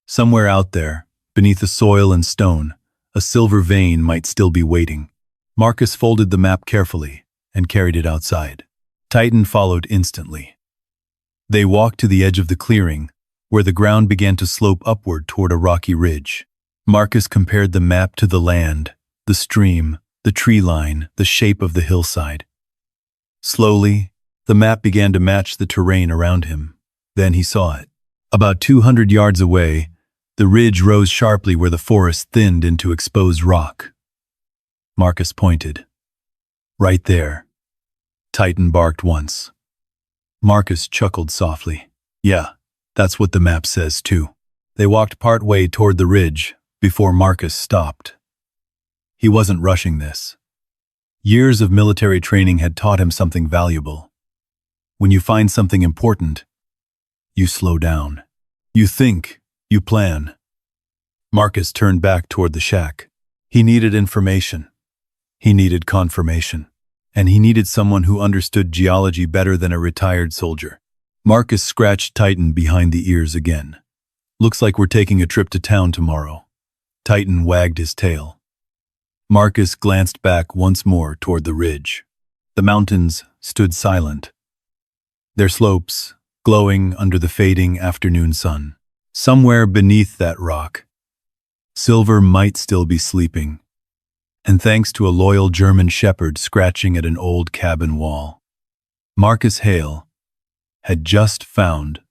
Somewhere out there, beneath the soil and stone, a silver vein might still be waiting. Marcus folded the map carefully and carried it outside. Titan followed instantly. They walked to the edge of the clearing, where the ground began to slope upward toward a rocky ridge. Marcus compared the map to the land, the stream, the tree line, the shape of the hillside. Slowly, the map began to match the terrain around him. Then he saw it. About 200 yards away, the ridge rose sharply where the forest thinned into exposed rock. Marcus pointed. Right there. Titan barked once. Marcus chuckled softly. Yeah, that's what the map says too. They walked part way toward the ridge before Marcus stopped. He wasn't rushing this. Years of military training had taught him something valuable. When you find something important, you slow down. You think, you plan. Marcus turned back toward the shack. He needed information. He needed confirmation. And he needed someone who understood geology better than a retired soldier. Marcus scratched Titan behind the ears again. Looks like we're taking a trip to town tomorrow. Titan wagged his tail. Marcus glanced back once more toward the ridge. The mountains stood silent, their slopes glowing under the fading afternoon sun. Somewhere beneath that rock, Silver might still be sleeping, and thanks to a loyal German shepherd scratching at an old cabin wall, Marcus Hale had just found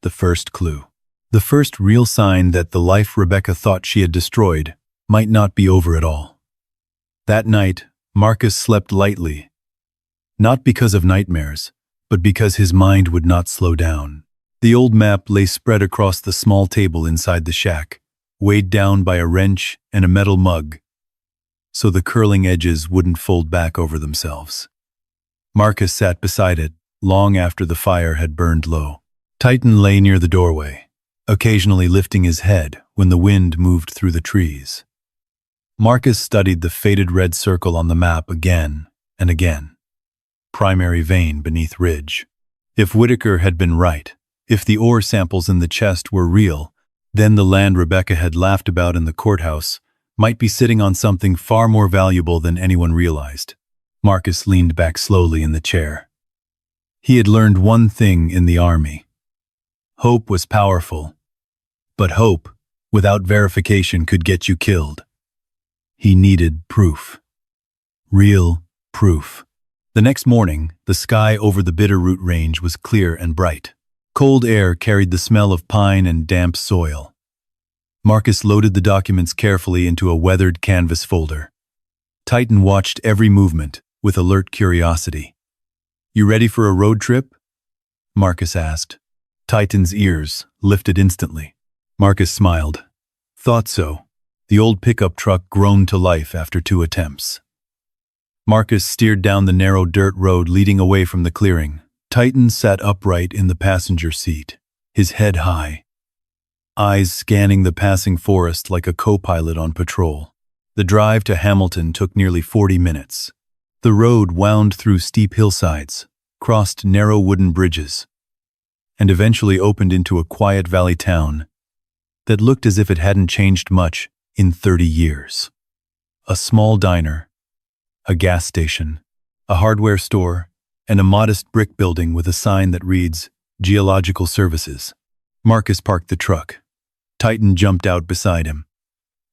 the first clue. The first real sign that the life Rebecca thought she had destroyed might not be over at all. That night, Marcus slept lightly, not because of nightmares, but because his mind would not slow down. The old map lay spread across the small table inside the shack, weighed down by a wrench and a metal mug, so the curling edges wouldn't fold back over themselves. Marcus sat beside it long after the fire had burned low. Titan lay near the doorway, occasionally lifting his head when the wind moved through the trees. Marcus studied the faded red circle on the map again and again. Primary vein beneath ridge. If Whitaker had been right, if the ore samples in the chest were real, then the land Rebecca had laughed about in the courthouse might be sitting on something far more valuable than anyone realized. Marcus leaned back slowly in the chair. He had learned one thing in the army. Hope was powerful, but hope, without verification, could get you killed. He needed proof. Real proof. The next morning, the sky over the Bitterroot range was clear and bright. Cold air carried the smell of pine and damp soil. Marcus loaded the documents carefully into a weathered canvas folder. Titan watched every movement with alert curiosity. "You ready for a road trip?" Marcus asked. Titan's ears lifted instantly. Marcus smiled. "Thought so." The old pickup truck groaned to life after 2 attempts. Marcus steered down the narrow dirt road leading away from the clearing. Titan sat upright in the passenger seat, his head high, eyes scanning the passing forest like a co-pilot on patrol. The drive to Hamilton took nearly 40 minutes. The road wound through steep hillsides, crossed narrow wooden bridges, and eventually opened into a quiet valley town that looked as if it hadn't changed much in 30 years. A small diner, a gas station, a hardware store, and a modest brick building with a sign that reads, Geological Services. Marcus parked the truck. Titan jumped out beside him.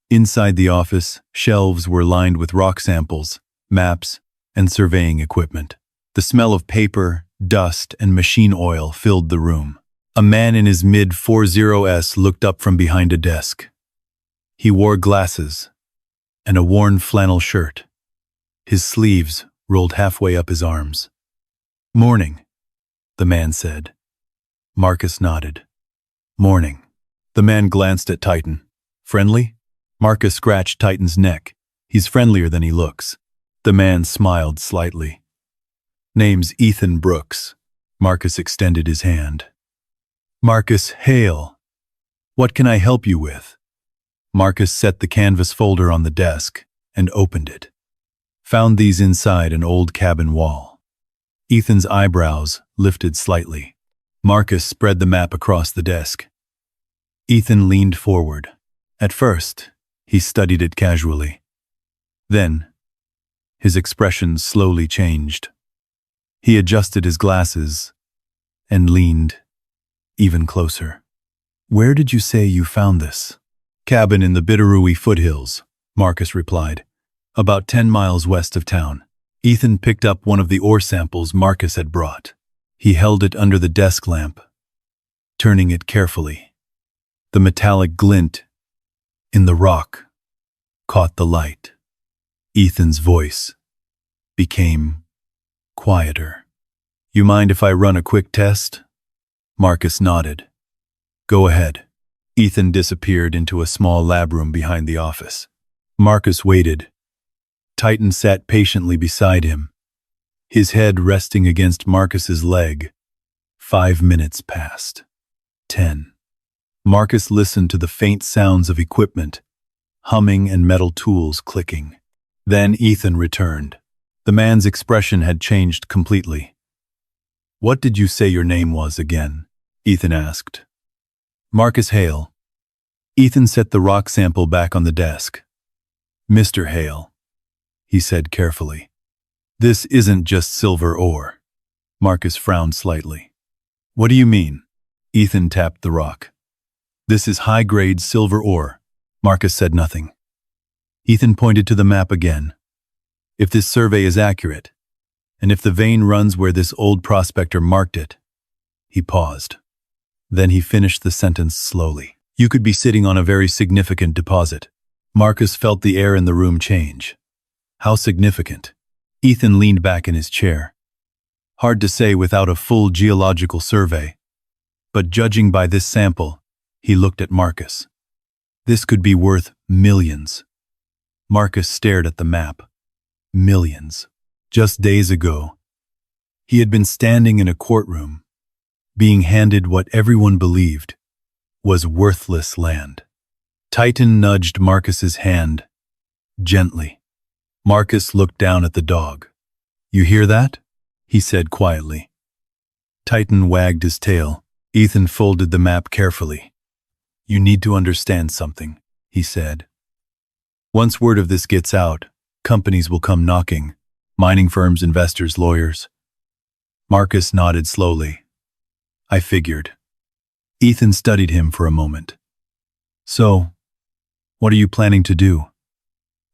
Inside the office, shelves were lined with rock samples, maps, and surveying equipment. The smell of paper, dust, and machine oil filled the room. A man in his mid-40s looked up from behind a desk. He wore glasses and a worn flannel shirt. His sleeves rolled halfway up his arms. "Morning," the man said. Marcus nodded. "Morning." The man glanced at Titan. "Friendly?" Marcus scratched Titan's neck. "He's friendlier than he looks." The man smiled slightly. "Name's Ethan Brooks." Marcus extended his hand. "Marcus Hale. What can I help you with?" Marcus set the canvas folder on the desk and opened it. Found these inside an old cabin wall. Ethan's eyebrows lifted slightly. Marcus spread the map across the desk. Ethan leaned forward. At first, he studied it casually. Then, his expression slowly changed. He adjusted his glasses and leaned even closer. "Where did you say you found this?" "Cabin in the Bitterroot foothills," Marcus replied. "About 10 miles west of town." Ethan picked up one of the ore samples Marcus had brought. He held it under the desk lamp, turning it carefully. The metallic glint in the rock caught the light. Ethan's voice became quieter. "You mind if I run a quick test?" Marcus nodded. "Go ahead." Ethan disappeared into a small lab room behind the office. Marcus waited. Titan sat patiently beside him, his head resting against Marcus's leg. 5 minutes passed. 10. Marcus listened to the faint sounds of equipment, humming and metal tools clicking. Then Ethan returned. The man's expression had changed completely. "What did you say your name was again?" Ethan asked. "Marcus Hale." Ethan set the rock sample back on the desk. "Mr. Hale," he said carefully. "This isn't just silver ore." Marcus frowned slightly. "What do you mean?" Ethan tapped the rock. "This is high-grade silver ore." Marcus said nothing. Ethan pointed to the map again. "If this survey is accurate, and if the vein runs where this old prospector marked it." He paused. Then he finished the sentence slowly. "You could be sitting on a very significant deposit." Marcus felt the air in the room change. How significant? Ethan leaned back in his chair. Hard to say without a full geological survey. But judging by this sample, he looked at Marcus. This could be worth millions. Marcus stared at the map. Millions. Just days ago, he had been standing in a courtroom, being handed what everyone believed was worthless land. Titan nudged Marcus's hand, gently. Marcus looked down at the dog. "You hear that?" he said quietly. Titan wagged his tail. Ethan folded the map carefully. "You need to understand something," he said. "Once word of this gets out, companies will come knocking. Mining firms, investors, lawyers." Marcus nodded slowly. "I figured." Ethan studied him for a moment. "So, what are you planning to do?"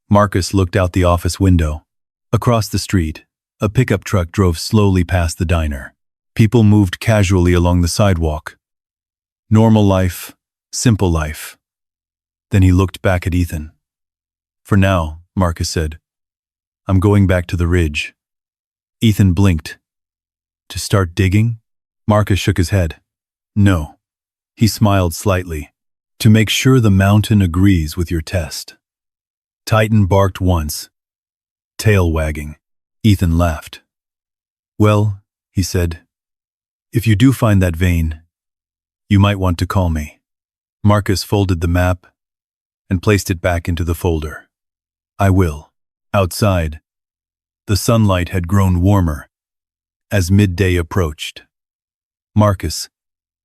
Marcus looked out the office window. Across the street, a pickup truck drove slowly past the diner. People moved casually along the sidewalk. Normal life, simple life. Then he looked back at Ethan. "For now," Marcus said, "I'm going back to the ridge." Ethan blinked. "To start digging?" Marcus shook his head. "No." He smiled slightly. "To make sure the mountain agrees with your test." Titan barked once, tail wagging. Ethan laughed. "Well," he said, "if you do find that vein, you might want to call me." Marcus folded the map and placed it back into the folder. "I will." Outside, the sunlight had grown warmer as midday approached. Marcus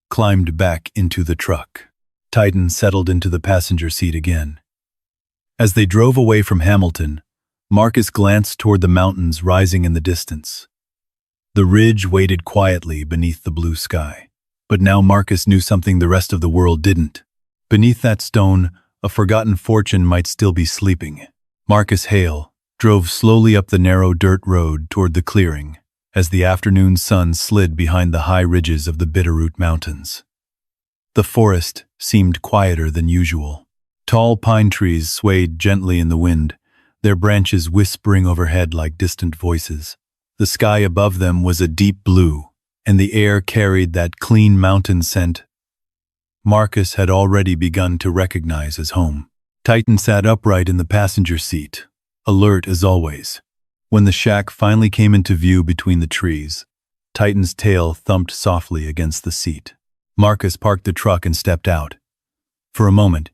climbed back into the truck. Titan settled into the passenger seat again. As they drove away from Hamilton, Marcus glanced toward the mountains rising in the distance. The ridge waited quietly beneath the blue sky. But now Marcus knew something the rest of the world didn't. Beneath that stone, a forgotten fortune might still be sleeping. Marcus Hale drove slowly up the narrow dirt road toward the clearing as the afternoon sun slid behind the high ridges of the Bitterroot Mountains. The forest seemed quieter than usual. Tall pine trees swayed gently in the wind, their branches whispering overhead like distant voices. The sky above them was a deep blue, and the air carried that clean mountain scent Marcus had already begun to recognize as home. Titan sat upright in the passenger seat, alert as always. When the shack finally came into view between the trees, Titan's tail thumped softly against the seat. Marcus parked the truck and stepped out. For a moment,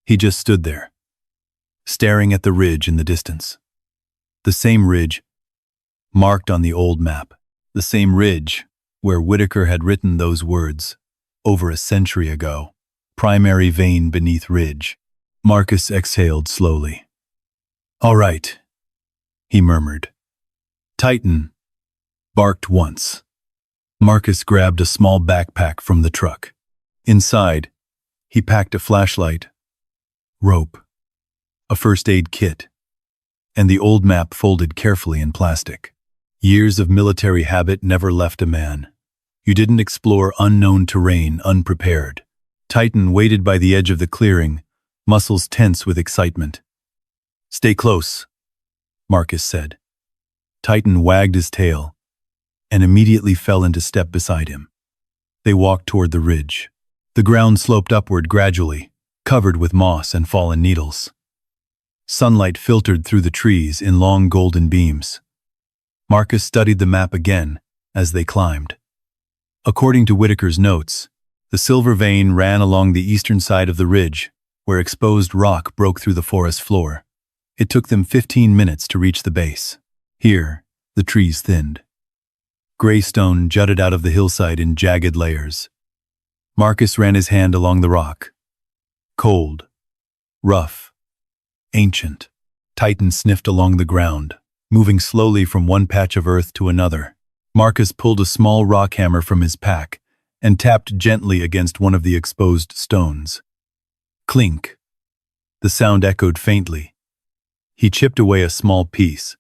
he just stood there, staring at the ridge in the distance. The same ridge marked on the old map. The same ridge where Whitaker had written those words over a century ago. Primary vein beneath ridge. Marcus exhaled slowly. "All right," he murmured. Titan barked once. Marcus grabbed a small backpack from the truck. Inside, he packed a flashlight, rope, a first aid kit, and the old map folded carefully in plastic. Years of military habit never left a man. You didn't explore unknown terrain unprepared. Titan waited by the edge of the clearing, muscles tense with excitement. "Stay close," Marcus said. Titan wagged his tail and immediately fell into step beside him. They walked toward the ridge. The ground sloped upward gradually, covered with moss and fallen needles. Sunlight filtered through the trees in long golden beams. Marcus studied the map again as they climbed. According to Whitaker's notes, the silver vein ran along the eastern side of the ridge, where exposed rock broke through the forest floor. It took them 15 minutes to reach the base. Here, the trees thinned. Gray stone jutted out of the hillside in jagged layers. Marcus ran his hand along the rock. Cold, rough, ancient. Titan sniffed along the ground, moving slowly from one patch of earth to another. Marcus pulled a small rock hammer from his pack and tapped gently against one of the exposed stones. Clink. The sound echoed faintly. He chipped away a small piece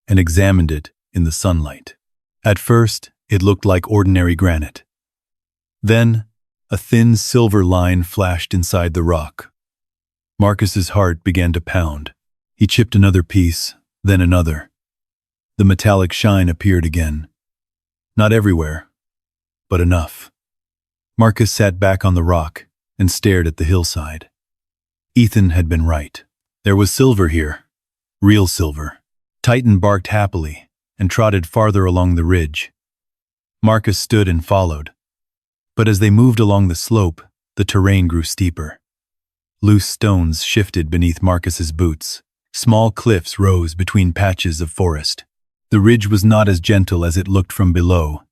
and examined it in the sunlight. At first, it looked like ordinary granite. Then, a thin silver line flashed inside the rock. Marcus's heart began to pound. He chipped another piece, then another. The metallic shine appeared again. Not everywhere, but enough. Marcus sat back on the rock and stared at the hillside. Ethan had been right. There was silver here. Real silver. Titan barked happily and trotted farther along the ridge. Marcus stood and followed. But as they moved along the slope, the terrain grew steeper. Loose stones shifted beneath Marcus's boots. Small cliffs rose between patches of forest. The ridge was not as gentle as it looked from below.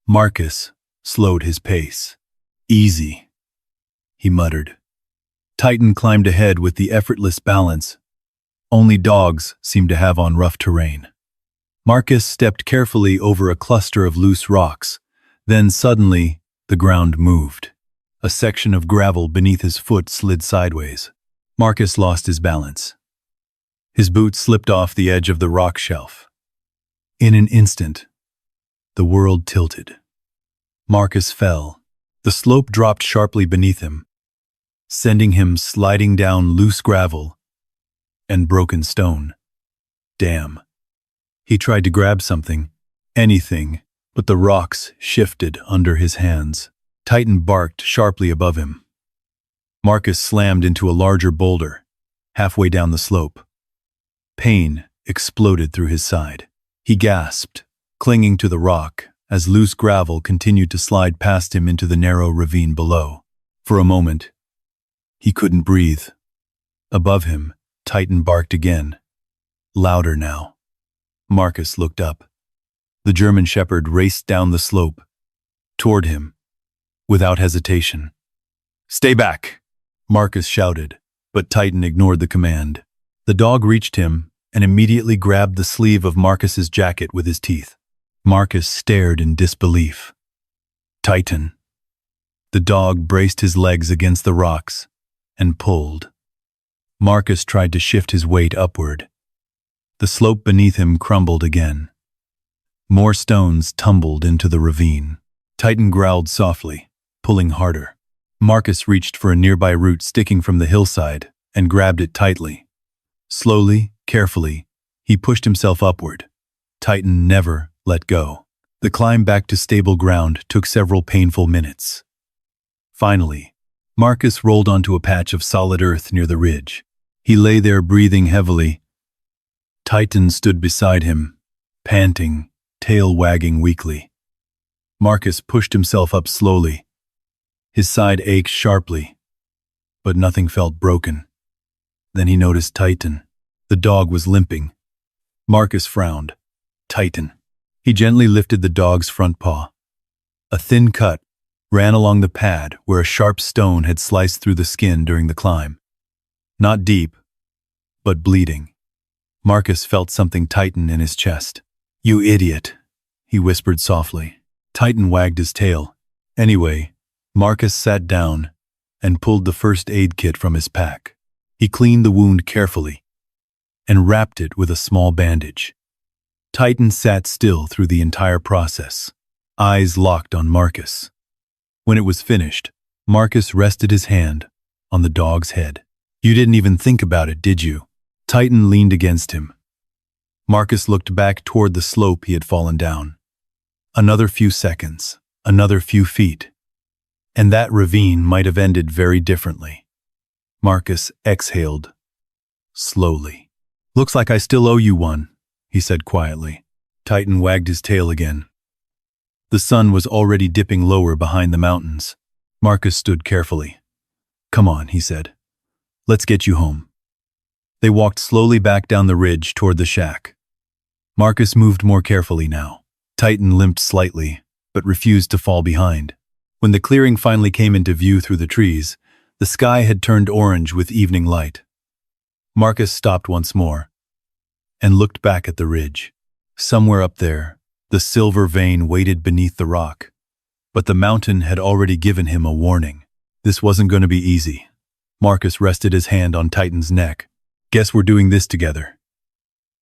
Marcus slowed his pace. "Easy," he muttered. Titan climbed ahead with the effortless balance only dogs seemed to have on rough terrain. Marcus stepped carefully over a cluster of loose rocks. Then suddenly, the ground moved. A section of gravel beneath his foot slid sideways. Marcus lost his balance. His boot slipped off the edge of the rock shelf. In an instant, the world tilted. Marcus fell. The slope dropped sharply beneath him, sending him sliding down loose gravel and broken stone. Damn. He tried to grab something, anything, but the rocks shifted under his hands. Titan barked sharply above him. Marcus slammed into a larger boulder, halfway down the slope. Pain exploded through his side. He gasped, clinging to the rock, as loose gravel continued to slide past him into the narrow ravine below. For a moment, he couldn't breathe. Above him, Titan barked again, louder now. Marcus looked up. The German shepherd raced down the slope, toward him, without hesitation. "Stay back!" Marcus shouted, but Titan ignored the command. The dog reached him and immediately grabbed the sleeve of Marcus's jacket with his teeth. Marcus stared in disbelief. "Titan." The dog braced his legs against the rocks and pulled. Marcus tried to shift his weight upward. The slope beneath him crumbled again. More stones tumbled into the ravine. Titan growled softly, pulling harder. Marcus reached for a nearby root sticking from the hillside and grabbed it tightly. Slowly, carefully, he pushed himself upward. Titan never let go. The climb back to stable ground took several painful minutes. Finally, Marcus rolled onto a patch of solid earth near the ridge. He lay there breathing heavily. Titan stood beside him, panting, tail wagging weakly. Marcus pushed himself up slowly. His side ached sharply, but nothing felt broken. Then he noticed Titan. The dog was limping. Marcus frowned. Titan. He gently lifted the dog's front paw. A thin cut ran along the pad where a sharp stone had sliced through the skin during the climb. Not deep, but bleeding. Marcus felt something tighten in his chest. "You idiot," he whispered softly. Titan wagged his tail. Anyway, Marcus sat down and pulled the first aid kit from his pack. He cleaned the wound carefully. and wrapped it with a small bandage. Titan sat still through the entire process, eyes locked on Marcus. When it was finished, Marcus rested his hand on the dog's head. "You didn't even think about it, did you?" Titan leaned against him. Marcus looked back toward the slope he had fallen down. Another few seconds, another few feet, and that ravine might have ended very differently. Marcus exhaled slowly. "Looks like I still owe you one," he said quietly. Titan wagged his tail again. The sun was already dipping lower behind the mountains. Marcus stood carefully. "Come on," he said. "Let's get you home." They walked slowly back down the ridge toward the shack. Marcus moved more carefully now. Titan limped slightly, but refused to fall behind. When the clearing finally came into view through the trees, the sky had turned orange with evening light. Marcus stopped once more and looked back at the ridge. Somewhere up there, the silver vein waited beneath the rock. But the mountain had already given him a warning. This wasn't going to be easy. Marcus rested his hand on Titan's neck. "Guess we're doing this together,"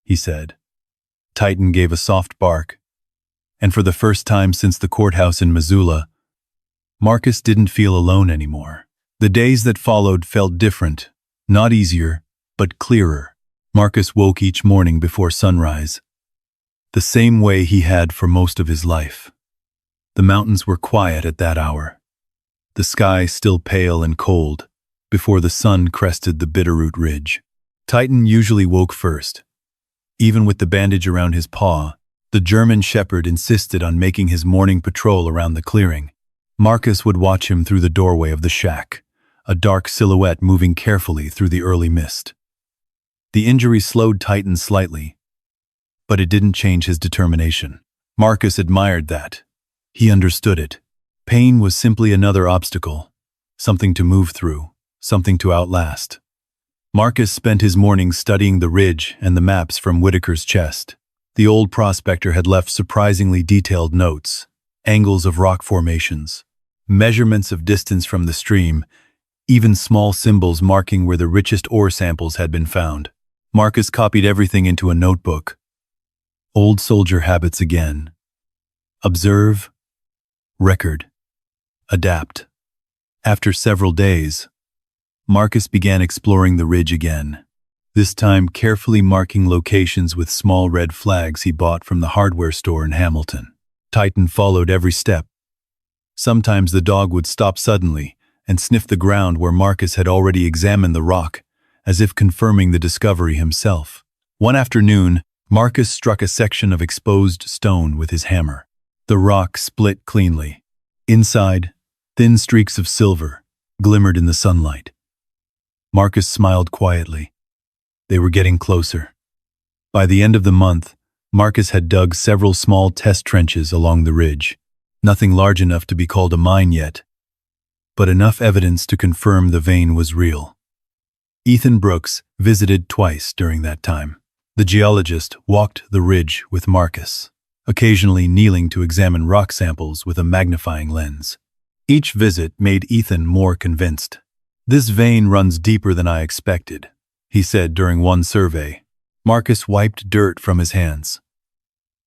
he said. Titan gave a soft bark, and for the first time since the courthouse in Missoula, Marcus didn't feel alone anymore. The days that followed felt different, not easier, but clearer. Marcus woke each morning before sunrise, the same way he had for most of his life. The mountains were quiet at that hour, the sky still pale and cold before the sun crested the Bitterroot ridge. Titan usually woke first. Even with the bandage around his paw, the German shepherd insisted on making his morning patrol around the clearing. Marcus would watch him through the doorway of the shack, a dark silhouette moving carefully through the early mist. The injury slowed Titan slightly, but it didn't change his determination. Marcus admired that. He understood it. Pain was simply another obstacle, something to move through, something to outlast. Marcus spent his mornings studying the ridge and the maps from Whitaker's chest. The old prospector had left surprisingly detailed notes, angles of rock formations, measurements of distance from the stream, even small symbols marking where the richest ore samples had been found. Marcus copied everything into a notebook. Old soldier habits again. Observe, record, adapt. After several days, Marcus began exploring the ridge again, this time carefully marking locations with small red flags he bought from the hardware store in Hamilton. Titan followed every step. Sometimes the dog would stop suddenly and sniff the ground where Marcus had already examined the rock, as if confirming the discovery himself. One afternoon, Marcus struck a section of exposed stone with his hammer. The rock split cleanly. Inside, thin streaks of silver glimmered in the sunlight. Marcus smiled quietly. They were getting closer. By the end of the month, Marcus had dug several small test trenches along the ridge. Nothing large enough to be called a mine yet, but enough evidence to confirm the vein was real. Ethan Brooks visited twice during that time. The geologist walked the ridge with Marcus, occasionally kneeling to examine rock samples with a magnifying lens. Each visit made Ethan more convinced. "This vein runs deeper than I expected," he said during one survey. Marcus wiped dirt from his hands.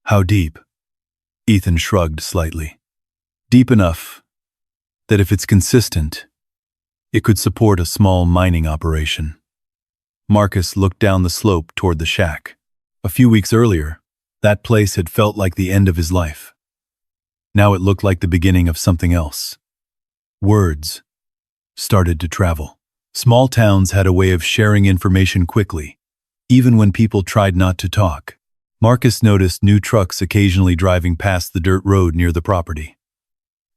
"How deep?" Ethan shrugged slightly. "Deep enough that if it's consistent, it could support a small mining operation." Marcus looked down the slope toward the shack. A few weeks earlier, that place had felt like the end of his life. Now it looked like the beginning of something else. Words started to travel. Small towns had a way of sharing information quickly, even when people tried not to talk. Marcus noticed new trucks occasionally driving past the dirt road near the property.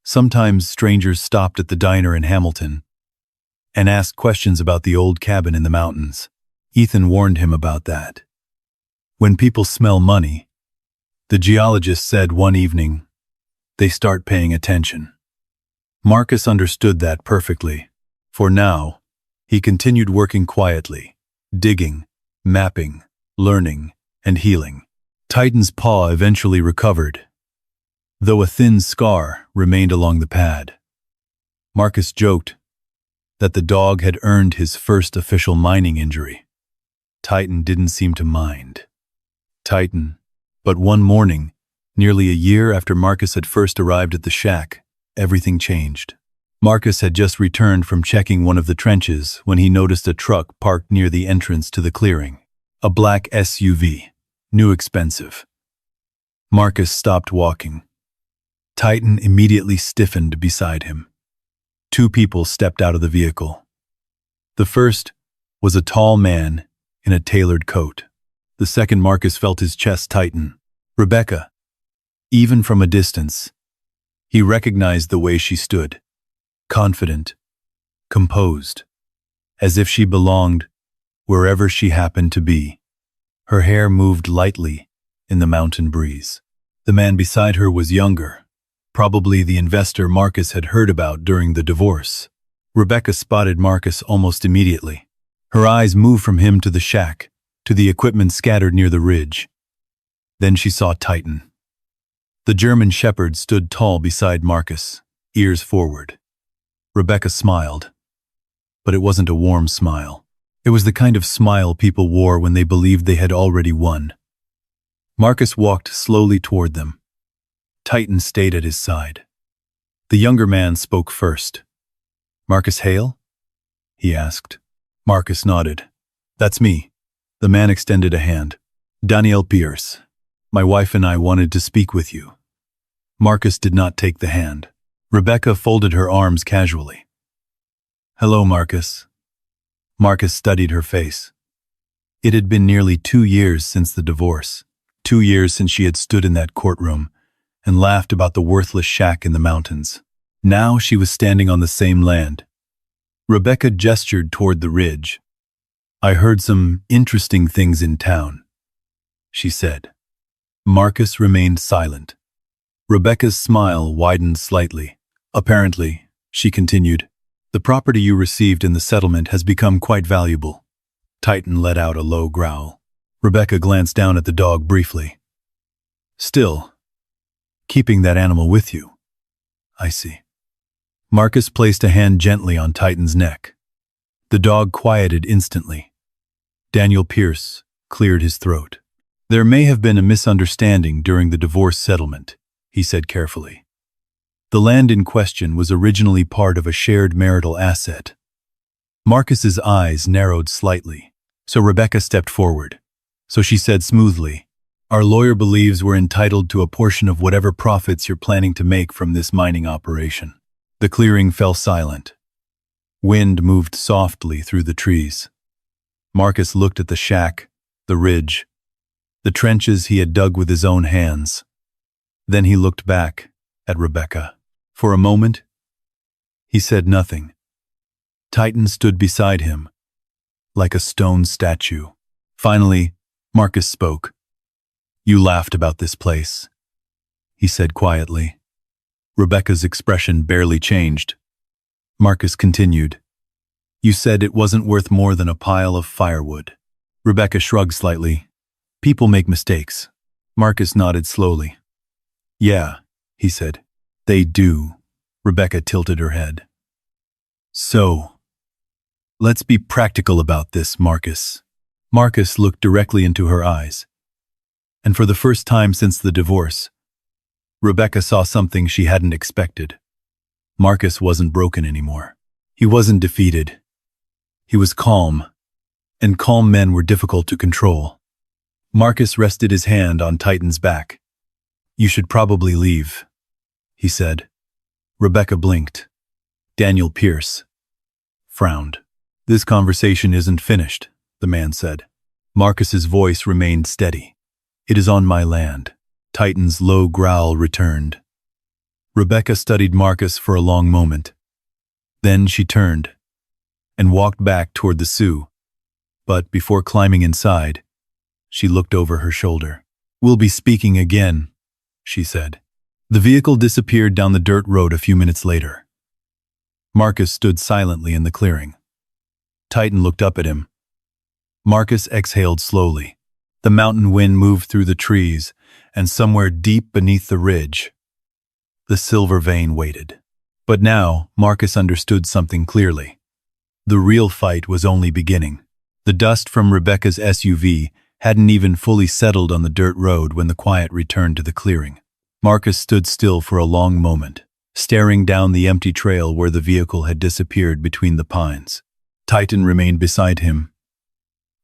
Sometimes strangers stopped at the diner in Hamilton and asked questions about the old cabin in the mountains. Ethan warned him about that. When people smell money, the geologist said one evening, they start paying attention. Marcus understood that perfectly. For now, he continued working quietly, digging, mapping, learning, and healing. Titan's paw eventually recovered, though a thin scar remained along the pad. Marcus joked that the dog had earned his first official mining injury. Titan didn't seem to mind. Titan. But one morning, nearly a year after Marcus had first arrived at the shack, everything changed. Marcus had just returned from checking one of the trenches when he noticed a truck parked near the entrance to the clearing. A black SUV. New expensive. Marcus stopped walking. Titan immediately stiffened beside him. Two people stepped out of the vehicle. The first was a tall man in a tailored coat. The second, Marcus felt his chest tighten. Rebecca. Even from a distance, he recognized the way she stood. Confident, composed, as if she belonged wherever she happened to be. Her hair moved lightly in the mountain breeze. The man beside her was younger, probably the investor Marcus had heard about during the divorce. Rebecca spotted Marcus almost immediately. Her eyes moved from him to the shack, to the equipment scattered near the ridge. Then she saw Titan. The German shepherd stood tall beside Marcus, ears forward. Rebecca smiled, but it wasn't a warm smile. It was the kind of smile people wore when they believed they had already won. Marcus walked slowly toward them. Titan stayed at his side. The younger man spoke first. "Marcus Hale?" he asked. Marcus nodded. "That's me." The man extended a hand. "Danielle Pierce. My wife and I wanted to speak with you." Marcus did not take the hand. Rebecca folded her arms casually. "Hello, Marcus." Marcus studied her face. It had been nearly 2 years since the divorce. 2 years since she had stood in that courtroom and laughed about the worthless shack in the mountains. Now she was standing on the same land. Rebecca gestured toward the ridge. "I heard some interesting things in town," she said. Marcus remained silent. Rebecca's smile widened slightly. "Apparently," she continued, "the property you received in the settlement has become quite valuable." Titan let out a low growl. Rebecca glanced down at the dog briefly. "Still, keeping that animal with you." "I see." Marcus placed a hand gently on Titan's neck. The dog quieted instantly. Daniel Pierce cleared his throat. "There may have been a misunderstanding during the divorce settlement," he said carefully. "The land in question was originally part of a shared marital asset." Marcus's eyes narrowed slightly, so Rebecca stepped forward. So she said smoothly, "Our lawyer believes we're entitled to a portion of whatever profits you're planning to make from this mining operation." The clearing fell silent. Wind moved softly through the trees. Marcus looked at the shack, the ridge, the trenches he had dug with his own hands. Then he looked back at Rebecca. For a moment, he said nothing. Titan stood beside him, like a stone statue. Finally, Marcus spoke. "You laughed about this place," he said quietly. Rebecca's expression barely changed. Marcus continued. "You said it wasn't worth more than a pile of firewood." Rebecca shrugged slightly. "People make mistakes." Marcus nodded slowly. "Yeah," he said. "They do." Rebecca tilted her head. "So, let's be practical about this, Marcus." Marcus looked directly into her eyes. And for the first time since the divorce, Rebecca saw something she hadn't expected. Marcus wasn't broken anymore. He wasn't defeated. He was calm, and calm men were difficult to control. Marcus rested his hand on Titan's back. "You should probably leave," he said. Rebecca blinked. Daniel Pierce frowned. "This conversation isn't finished," the man said. Marcus's voice remained steady. "It is on my land." Titan's low growl returned. Rebecca studied Marcus for a long moment. Then she turned and walked back toward the Sioux. But before climbing inside, she looked over her shoulder. "We'll be speaking again," she said. The vehicle disappeared down the dirt road a few minutes later. Marcus stood silently in the clearing. Titan looked up at him. Marcus exhaled slowly. The mountain wind moved through the trees, and somewhere deep beneath the ridge, the silver vein waited. But now Marcus understood something clearly. The real fight was only beginning. The dust from Rebecca's SUV hadn't even fully settled on the dirt road when the quiet returned to the clearing. Marcus stood still for a long moment, staring down the empty trail where the vehicle had disappeared between the pines. Titan remained beside him,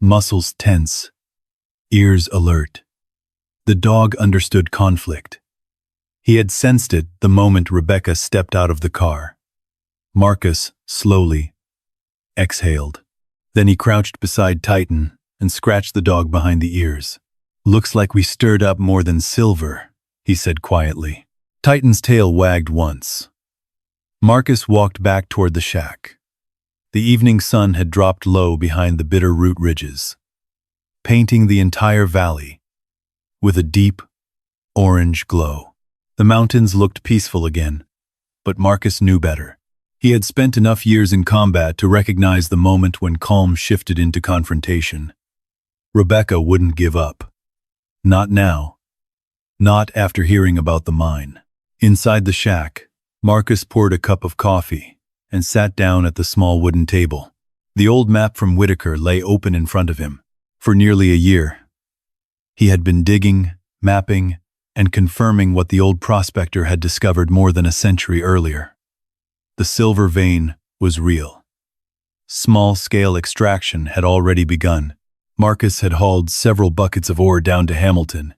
muscles tense, ears alert. The dog understood conflict. He had sensed it the moment Rebecca stepped out of the car. Marcus slowly exhaled. Then he crouched beside Titan and scratched the dog behind the ears. "Looks like we stirred up more than silver," he said quietly. Titan's tail wagged once. Marcus walked back toward the shack. The evening sun had dropped low behind the Bitterroot ridges, painting the entire valley with a deep orange glow. The mountains looked peaceful again, but Marcus knew better. He had spent enough years in combat to recognize the moment when calm shifted into confrontation. Rebecca wouldn't give up. Not now. Not after hearing about the mine. Inside the shack, Marcus poured a cup of coffee and sat down at the small wooden table. The old map from Whitaker lay open in front of him. For nearly a year, he had been digging, mapping, and confirming what the old prospector had discovered more than a century earlier. The silver vein was real. Small-scale extraction had already begun. Marcus had hauled several buckets of ore down to Hamilton,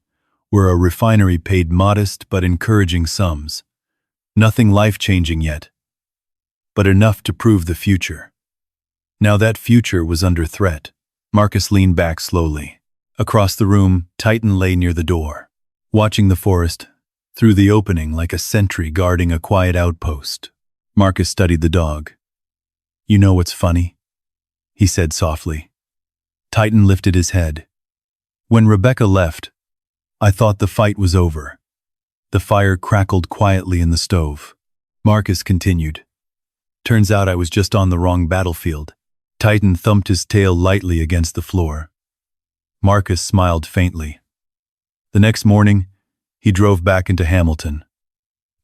where a refinery paid modest but encouraging sums. Nothing life-changing yet, but enough to prove the future. Now that future was under threat. Marcus leaned back slowly. Across the room, Titan lay near the door, watching the forest through the opening like a sentry guarding a quiet outpost. Marcus studied the dog. "You know what's funny?" he said softly. Titan lifted his head. "When Rebecca left, I thought the fight was over." The fire crackled quietly in the stove. Marcus continued. "Turns out I was just on the wrong battlefield." Titan thumped his tail lightly against the floor. Marcus smiled faintly. The next morning, he drove back into Hamilton.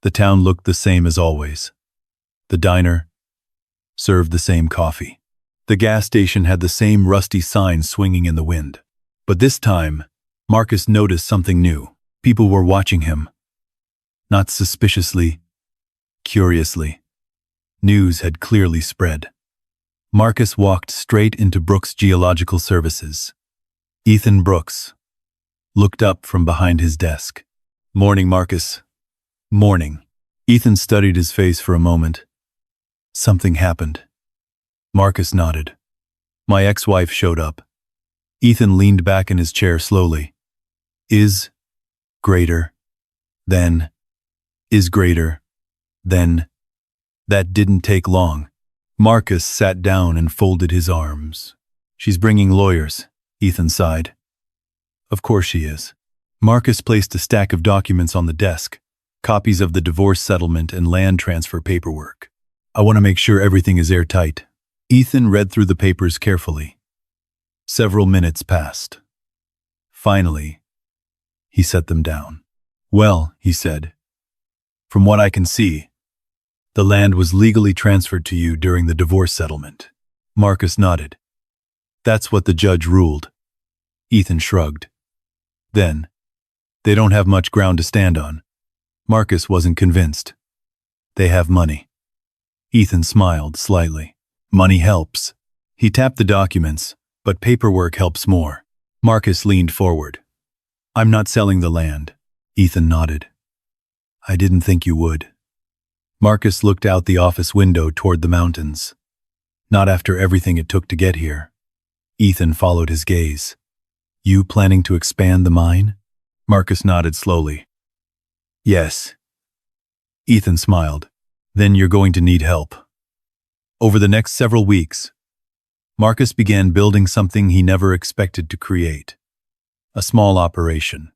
The town looked the same as always. The diner served the same coffee. The gas station had the same rusty sign swinging in the wind. But this time, Marcus noticed something new. People were watching him. Not suspiciously, curiously. News had clearly spread. Marcus walked straight into Brooks Geological Services. Ethan Brooks looked up from behind his desk. "Morning, Marcus." "Morning." Ethan studied his face for a moment. "Something happened." Marcus nodded. "My ex-wife showed up." Ethan leaned back in his chair slowly. Is greater than. That didn't take long. Marcus sat down and folded his arms. "She's bringing lawyers," Ethan sighed. "Of course she is." Marcus placed a stack of documents on the desk, copies of the divorce settlement and land transfer paperwork. "I want to make sure everything is airtight." Ethan read through the papers carefully. Several minutes passed. Finally, he set them down. "Well," he said, "from what I can see, the land was legally transferred to you during the divorce settlement." Marcus nodded. "That's what the judge ruled." Ethan shrugged. "Then, they don't have much ground to stand on." Marcus wasn't convinced. "They have money." Ethan smiled slightly. "Money helps." He tapped the documents, but paperwork helps more. Marcus leaned forward. "I'm not selling the land." Ethan nodded. "I didn't think you would." Marcus looked out the office window toward the mountains. "Not after everything it took to get here." Ethan followed his gaze. "You planning to expand the mine?" Marcus nodded slowly. "Yes." Ethan smiled. "Then you're going to need help." Over the next several weeks, Marcus began building something he never expected to create. A small operation.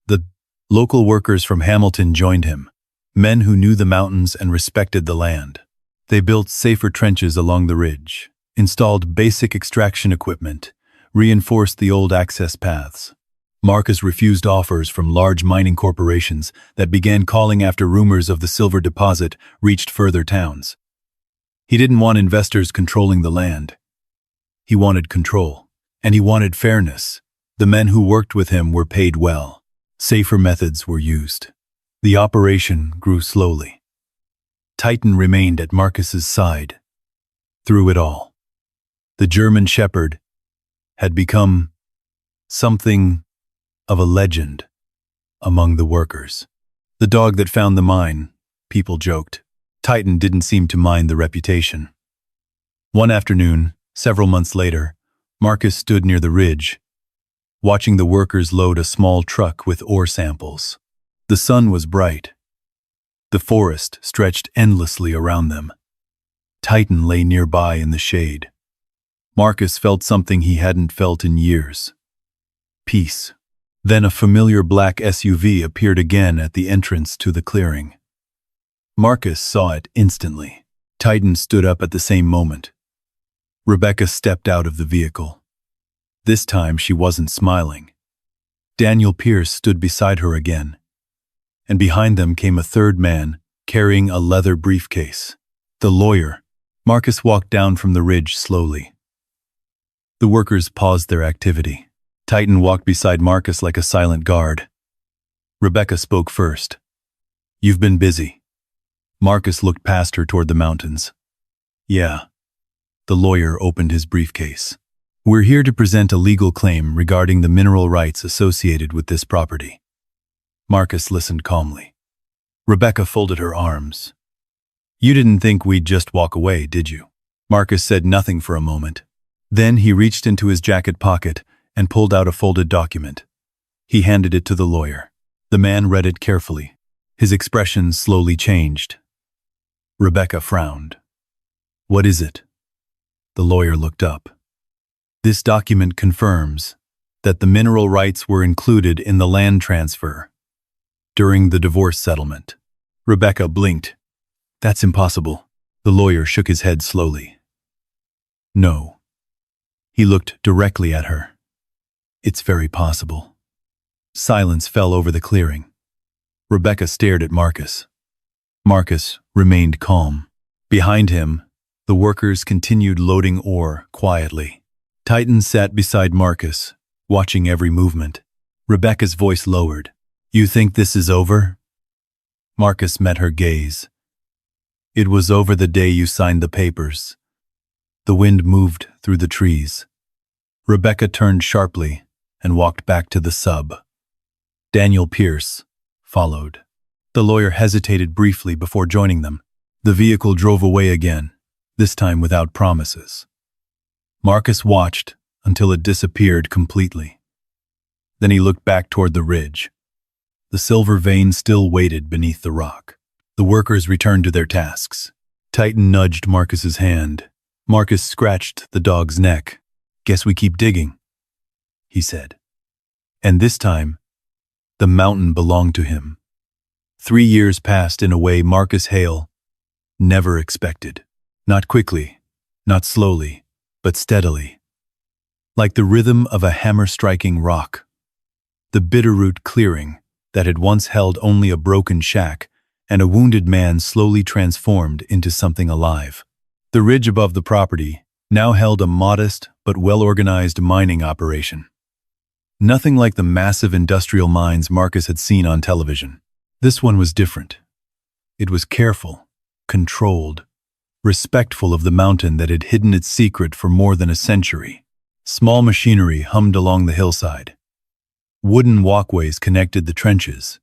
The local workers from Hamilton joined him, men who knew the mountains and respected the land. They built safer trenches along the ridge, installed basic extraction equipment, reinforced the old access paths. Marcus refused offers from large mining corporations that began calling after rumors of the silver deposit reached further towns. He didn't want investors controlling the land. He wanted control. And he wanted fairness. The men who worked with him were paid well. Safer methods were used. The operation grew slowly. Titan remained at Marcus's side. Through it all. The German Shepherd had become something of a legend among the workers. The dog that found the mine, people joked. Titan didn't seem to mind the reputation. One afternoon, several months later, Marcus stood near the ridge, watching the workers load a small truck with ore samples. The sun was bright. The forest stretched endlessly around them. Titan lay nearby in the shade. Marcus felt something he hadn't felt in years. Peace. Then a familiar black SUV appeared again at the entrance to the clearing. Marcus saw it instantly. Titan stood up at the same moment. Rebecca stepped out of the vehicle. This time she wasn't smiling. Daniel Pierce stood beside her again. And behind them came a third man, carrying a leather briefcase. The lawyer. Marcus walked down from the ridge slowly. The workers paused their activity. Titan walked beside Marcus like a silent guard. Rebecca spoke first. "You've been busy." Marcus looked past her toward the mountains. "Yeah." The lawyer opened his briefcase. "We're here to present a legal claim regarding the mineral rights associated with this property." Marcus listened calmly. Rebecca folded her arms. "You didn't think we'd just walk away, did you?" Marcus said nothing for a moment. Then he reached into his jacket pocket and pulled out a folded document. He handed it to the lawyer. The man read it carefully. His expression slowly changed. Rebecca frowned. "What is it?" The lawyer looked up. "This document confirms that the mineral rights were included in the land transfer during the divorce settlement." Rebecca blinked. "That's impossible." The lawyer shook his head slowly. "No." He looked directly at her. "It's very possible." Silence fell over the clearing. Rebecca stared at Marcus. Marcus remained calm. Behind him, the workers continued loading ore quietly. Titan sat beside Marcus, watching every movement. Rebecca's voice lowered. "You think this is over?" Marcus met her gaze. "It was over the day you signed the papers." The wind moved through the trees. Rebecca turned sharply and walked back to the sub. Daniel Pierce followed. The lawyer hesitated briefly before joining them. The vehicle drove away again, this time without promises. Marcus watched until it disappeared completely. Then he looked back toward the ridge. The silver vein still waited beneath the rock. The workers returned to their tasks. Titan nudged Marcus's hand. Marcus scratched the dog's neck. "Guess we keep digging," he said. And this time, the mountain belonged to him. 3 years passed in a way Marcus Hale never expected. Not quickly, not slowly, but steadily. Like the rhythm of a hammer striking rock. The Bitterroot clearing that had once held only a broken shack and a wounded man slowly transformed into something alive. The ridge above the property now held a modest but well-organized mining operation. Nothing like the massive industrial mines Marcus had seen on television. This one was different. It was careful, controlled, respectful of the mountain that had hidden its secret for more than a century. Small machinery hummed along the hillside. Wooden walkways connected the trenches,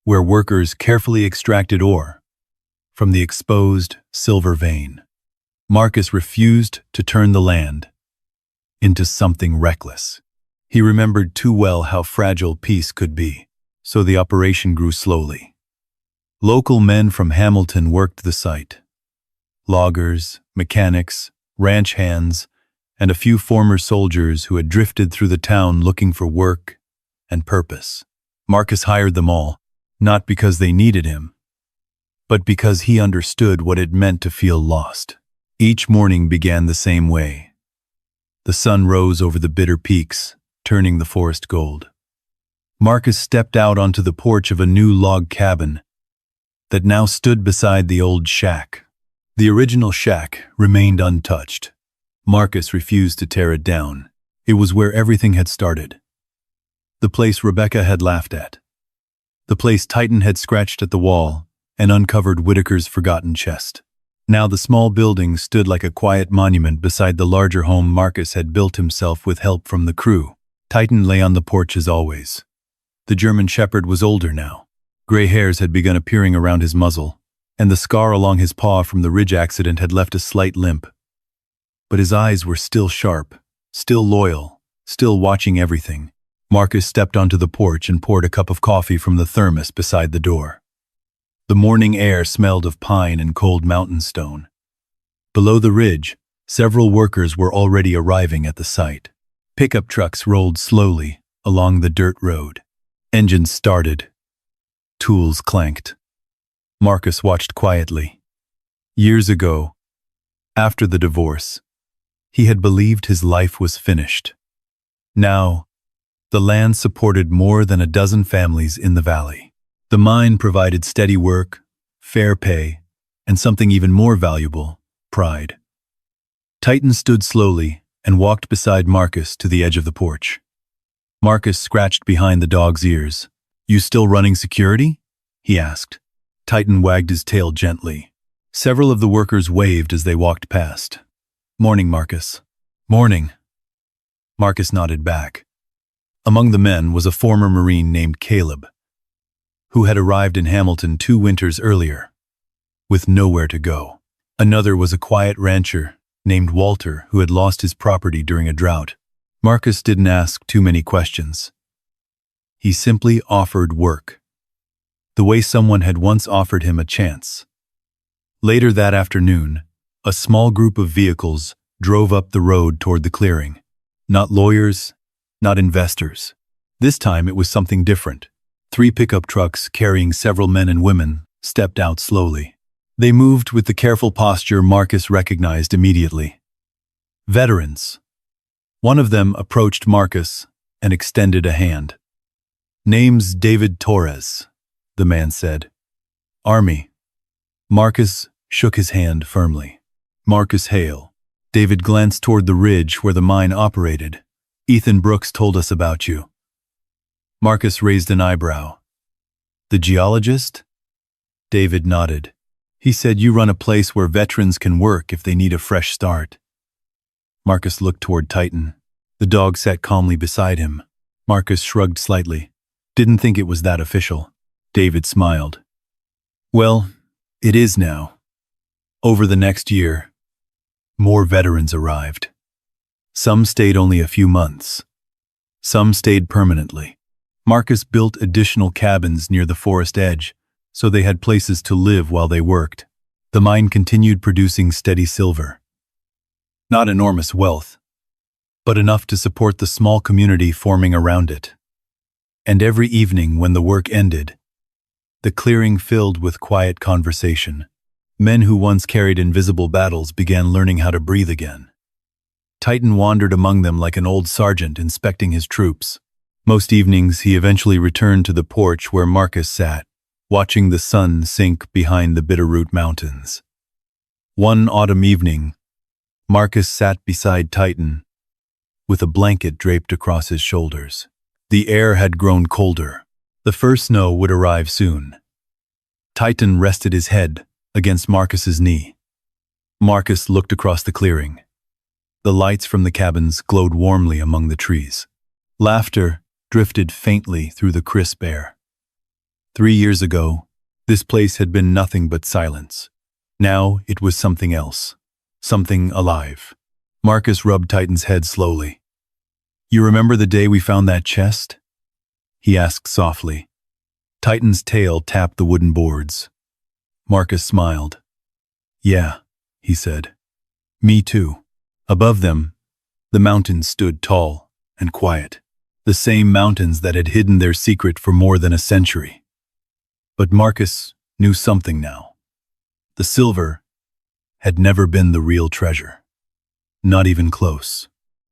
where workers carefully extracted ore from the exposed silver vein. Marcus refused to turn the land into something reckless. He remembered too well how fragile peace could be, so the operation grew slowly. Local men from Hamilton worked the site. Loggers, mechanics, ranch hands, and a few former soldiers who had drifted through the town looking for work and purpose. Marcus hired them all, not because they needed him, but because he understood what it meant to feel lost. Each morning began the same way. The sun rose over the bitter peaks, turning the forest gold. Marcus stepped out onto the porch of a new log cabin that now stood beside the old shack. The original shack remained untouched. Marcus refused to tear it down. It was where everything had started. The place Rebecca had laughed at. The place Titan had scratched at the wall and uncovered Whitaker's forgotten chest. Now the small building stood like a quiet monument beside the larger home Marcus had built himself with help from the crew. Titan lay on the porch as always. The German Shepherd was older now. Gray hairs had begun appearing around his muzzle, and the scar along his paw from the ridge accident had left a slight limp. But his eyes were still sharp, still loyal, still watching everything. Marcus stepped onto the porch and poured a cup of coffee from the thermos beside the door. The morning air smelled of pine and cold mountain stone. Below the ridge, several workers were already arriving at the site. Pickup trucks rolled slowly along the dirt road. Engines started. Tools clanked. Marcus watched quietly. Years ago, after the divorce, he had believed his life was finished. Now, the land supported more than a dozen families in the valley. The mine provided steady work, fair pay, and something even more valuable, pride. Titan stood slowly and walked beside Marcus to the edge of the porch. Marcus scratched behind the dog's ears. "You still running security?" he asked. Titan wagged his tail gently. Several of the workers waved as they walked past. "Morning, Marcus." "Morning." Marcus nodded back. Among the men was a former Marine named Caleb, who had arrived in Hamilton 2 winters earlier, with nowhere to go. Another was a quiet rancher named Walter who had lost his property during a drought. Marcus didn't ask too many questions. He simply offered work, the way someone had once offered him a chance. Later that afternoon, a small group of vehicles drove up the road toward the clearing. Not lawyers, not investors. This time it was something different. 3 pickup trucks carrying several men and women stepped out slowly. They moved with the careful posture Marcus recognized immediately. Veterans. One of them approached Marcus and extended a hand. "Name's David Torres," the man said. "Army." Marcus shook his hand firmly. "Marcus Hale." David glanced toward the ridge where the mine operated. "Ethan Brooks told us about you." Marcus raised an eyebrow. "The geologist?" David nodded. "He said you run a place where veterans can work if they need a fresh start." Marcus looked toward Titan. The dog sat calmly beside him. Marcus shrugged slightly. Didn't think it was that official. David smiled. "Well, it is now." Over the next year, more veterans arrived. Some stayed only a few months. Some stayed permanently. Marcus built additional cabins near the forest edge, so they had places to live while they worked. The mine continued producing steady silver. Not enormous wealth, but enough to support the small community forming around it. And every evening when the work ended, the clearing filled with quiet conversation. Men who once carried invisible battles began learning how to breathe again. Titan wandered among them like an old sergeant inspecting his troops. Most evenings he eventually returned to the porch where Marcus sat, watching the sun sink behind the Bitterroot Mountains. One autumn evening, Marcus sat beside Titan, with a blanket draped across his shoulders. The air had grown colder. The first snow would arrive soon. Titan rested his head against Marcus's knee. Marcus looked across the clearing. The lights from the cabins glowed warmly among the trees. Laughter drifted faintly through the crisp air. 3 years ago, this place had been nothing but silence. Now it was something else. Something alive. Marcus rubbed Titan's head slowly. "You remember the day we found that chest?" he asked softly. Titan's tail tapped the wooden boards. Marcus smiled. "Yeah," he said. "Me too." Above them, the mountains stood tall and quiet. The same mountains that had hidden their secret for more than a century. But Marcus knew something now. The silver had never been the real treasure. Not even close.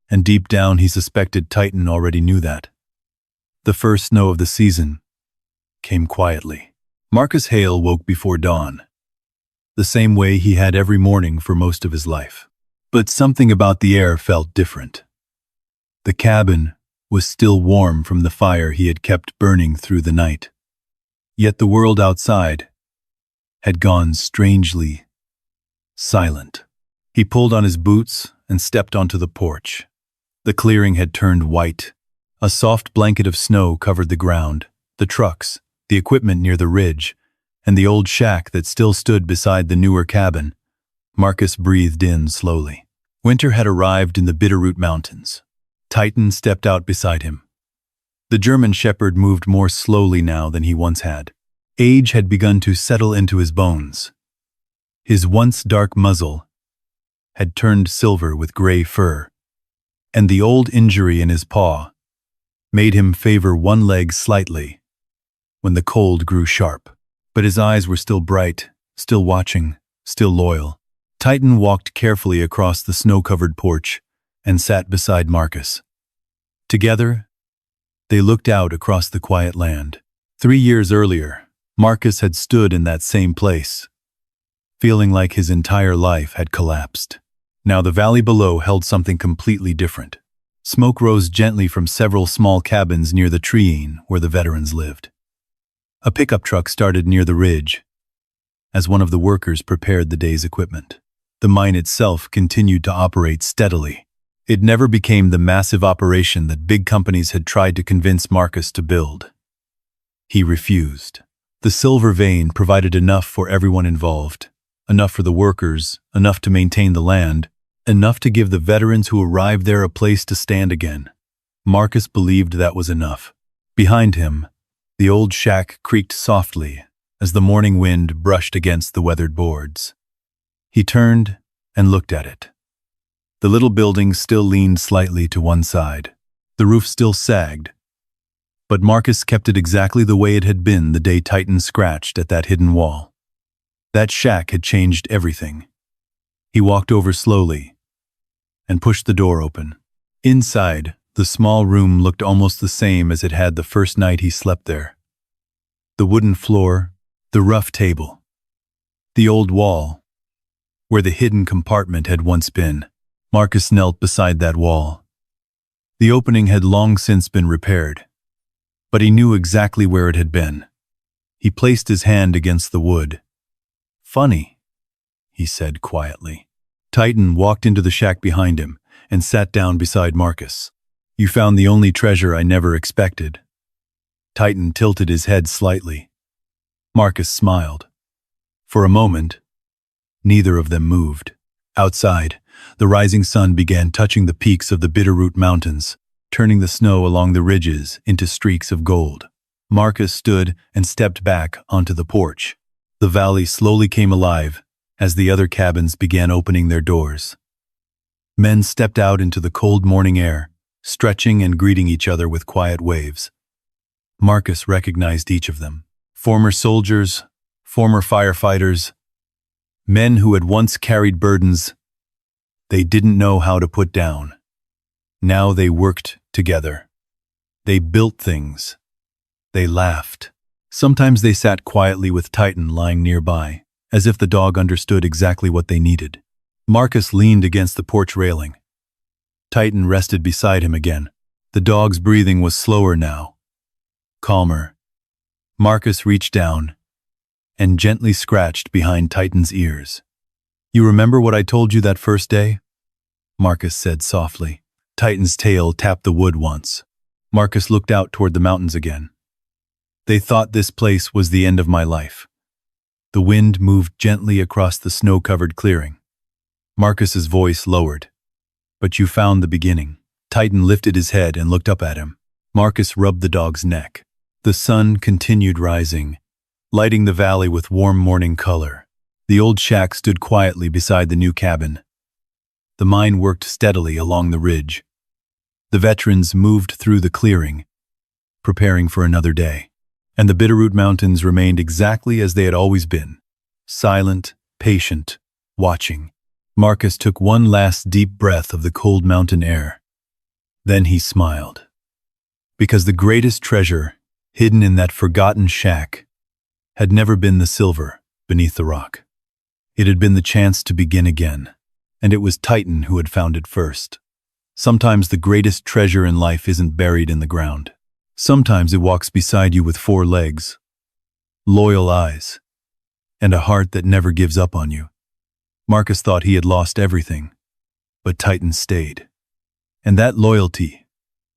And deep down he suspected Titan already knew that. The first snow of the season came quietly. Marcus Hale woke before dawn, the same way he had every morning for most of his life. But something about the air felt different. The cabin was still warm from the fire he had kept burning through the night. Yet the world outside had gone strangely silent. He pulled on his boots and stepped onto the porch. The clearing had turned white. A soft blanket of snow covered the ground, the trucks, the equipment near the ridge, and the old shack that still stood beside the newer cabin. Marcus breathed in slowly. Winter had arrived in the Bitterroot Mountains. Titan stepped out beside him. The German shepherd moved more slowly now than he once had. Age had begun to settle into his bones. His once dark muzzle had turned silver with gray fur, and the old injury in his paw made him favor one leg slightly when the cold grew sharp. But his eyes were still bright, still watching, still loyal. Titan walked carefully across the snow-covered porch and sat beside Marcus. Together, they looked out across the quiet land. 3 years earlier, Marcus had stood in that same place, feeling like his entire life had collapsed. Now the valley below held something completely different. Smoke rose gently from several small cabins near the treeing where the veterans lived. A pickup truck started near the ridge as one of the workers prepared the day's equipment. The mine itself continued to operate steadily. It never became the massive operation that big companies had tried to convince Marcus to build. He refused. The silver vein provided enough for everyone involved, enough for the workers, enough to maintain the land, enough to give the veterans who arrived there a place to stand again. Marcus believed that was enough. Behind him, the old shack creaked softly as the morning wind brushed against the weathered boards. He turned and looked at it. The little building still leaned slightly to one side. The roof still sagged. But Marcus kept it exactly the way it had been the day Titan scratched at that hidden wall. That shack had changed everything. He walked over slowly and pushed the door open. Inside, the small room looked almost the same as it had the first night he slept there. The wooden floor, the rough table, the old wall, where the hidden compartment had once been. Marcus knelt beside that wall. The opening had long since been repaired, but he knew exactly where it had been. He placed his hand against the wood. "Funny," he said quietly. Titan walked into the shack behind him and sat down beside Marcus. "You found the only treasure I never expected." Titan tilted his head slightly. Marcus smiled. For a moment, neither of them moved. Outside, the rising sun began touching the peaks of the Bitterroot Mountains, turning the snow along the ridges into streaks of gold. Marcus stood and stepped back onto the porch. The valley slowly came alive as the other cabins began opening their doors. Men stepped out into the cold morning air, stretching and greeting each other with quiet waves. Marcus recognized each of them. Former soldiers, former firefighters, men who had once carried burdens they didn't know how to put down. Now they worked together. They built things. They laughed. Sometimes they sat quietly with Titan lying nearby, as if the dog understood exactly what they needed. Marcus leaned against the porch railing. Titan rested beside him again. The dog's breathing was slower now, calmer. Marcus reached down and gently scratched behind Titan's ears. "You remember what I told you that first day?" Marcus said softly. Titan's tail tapped the wood once. Marcus looked out toward the mountains again. "They thought this place was the end of my life." The wind moved gently across the snow-covered clearing. Marcus's voice lowered. "But you found the beginning." Titan lifted his head and looked up at him. Marcus rubbed the dog's neck. The sun continued rising, lighting the valley with warm morning color. The old shack stood quietly beside the new cabin. The mine worked steadily along the ridge. The veterans moved through the clearing, preparing for another day. And the Bitterroot Mountains remained exactly as they had always been, silent, patient, watching. Marcus took one last deep breath of the cold mountain air. Then he smiled. Because the greatest treasure, hidden in that forgotten shack, had never been the silver beneath the rock. It had been the chance to begin again. and it was Titan who had found it first. Sometimes the greatest treasure in life isn't buried in the ground. Sometimes it walks beside you with 4 legs, loyal eyes, and a heart that never gives up on you. Marcus thought he had lost everything, but Titan stayed. And that loyalty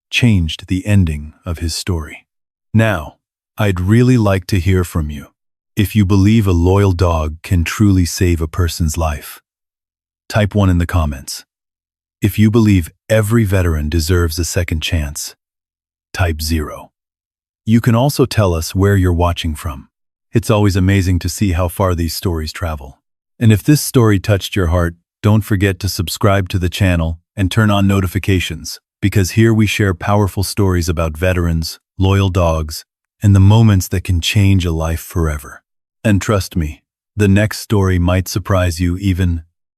changed the ending of his story. Now, I'd really like to hear from you. If you believe a loyal dog can truly save a person's life, type 1 in the comments. If you believe every veteran deserves a second chance, type 0. You can also tell us where you're watching from. It's always amazing to see how far these stories travel. And if this story touched your heart, don't forget to subscribe to the channel and turn on notifications, because here we share powerful stories about veterans, loyal dogs, and the moments that can change a life forever. And trust me, the next story might surprise you even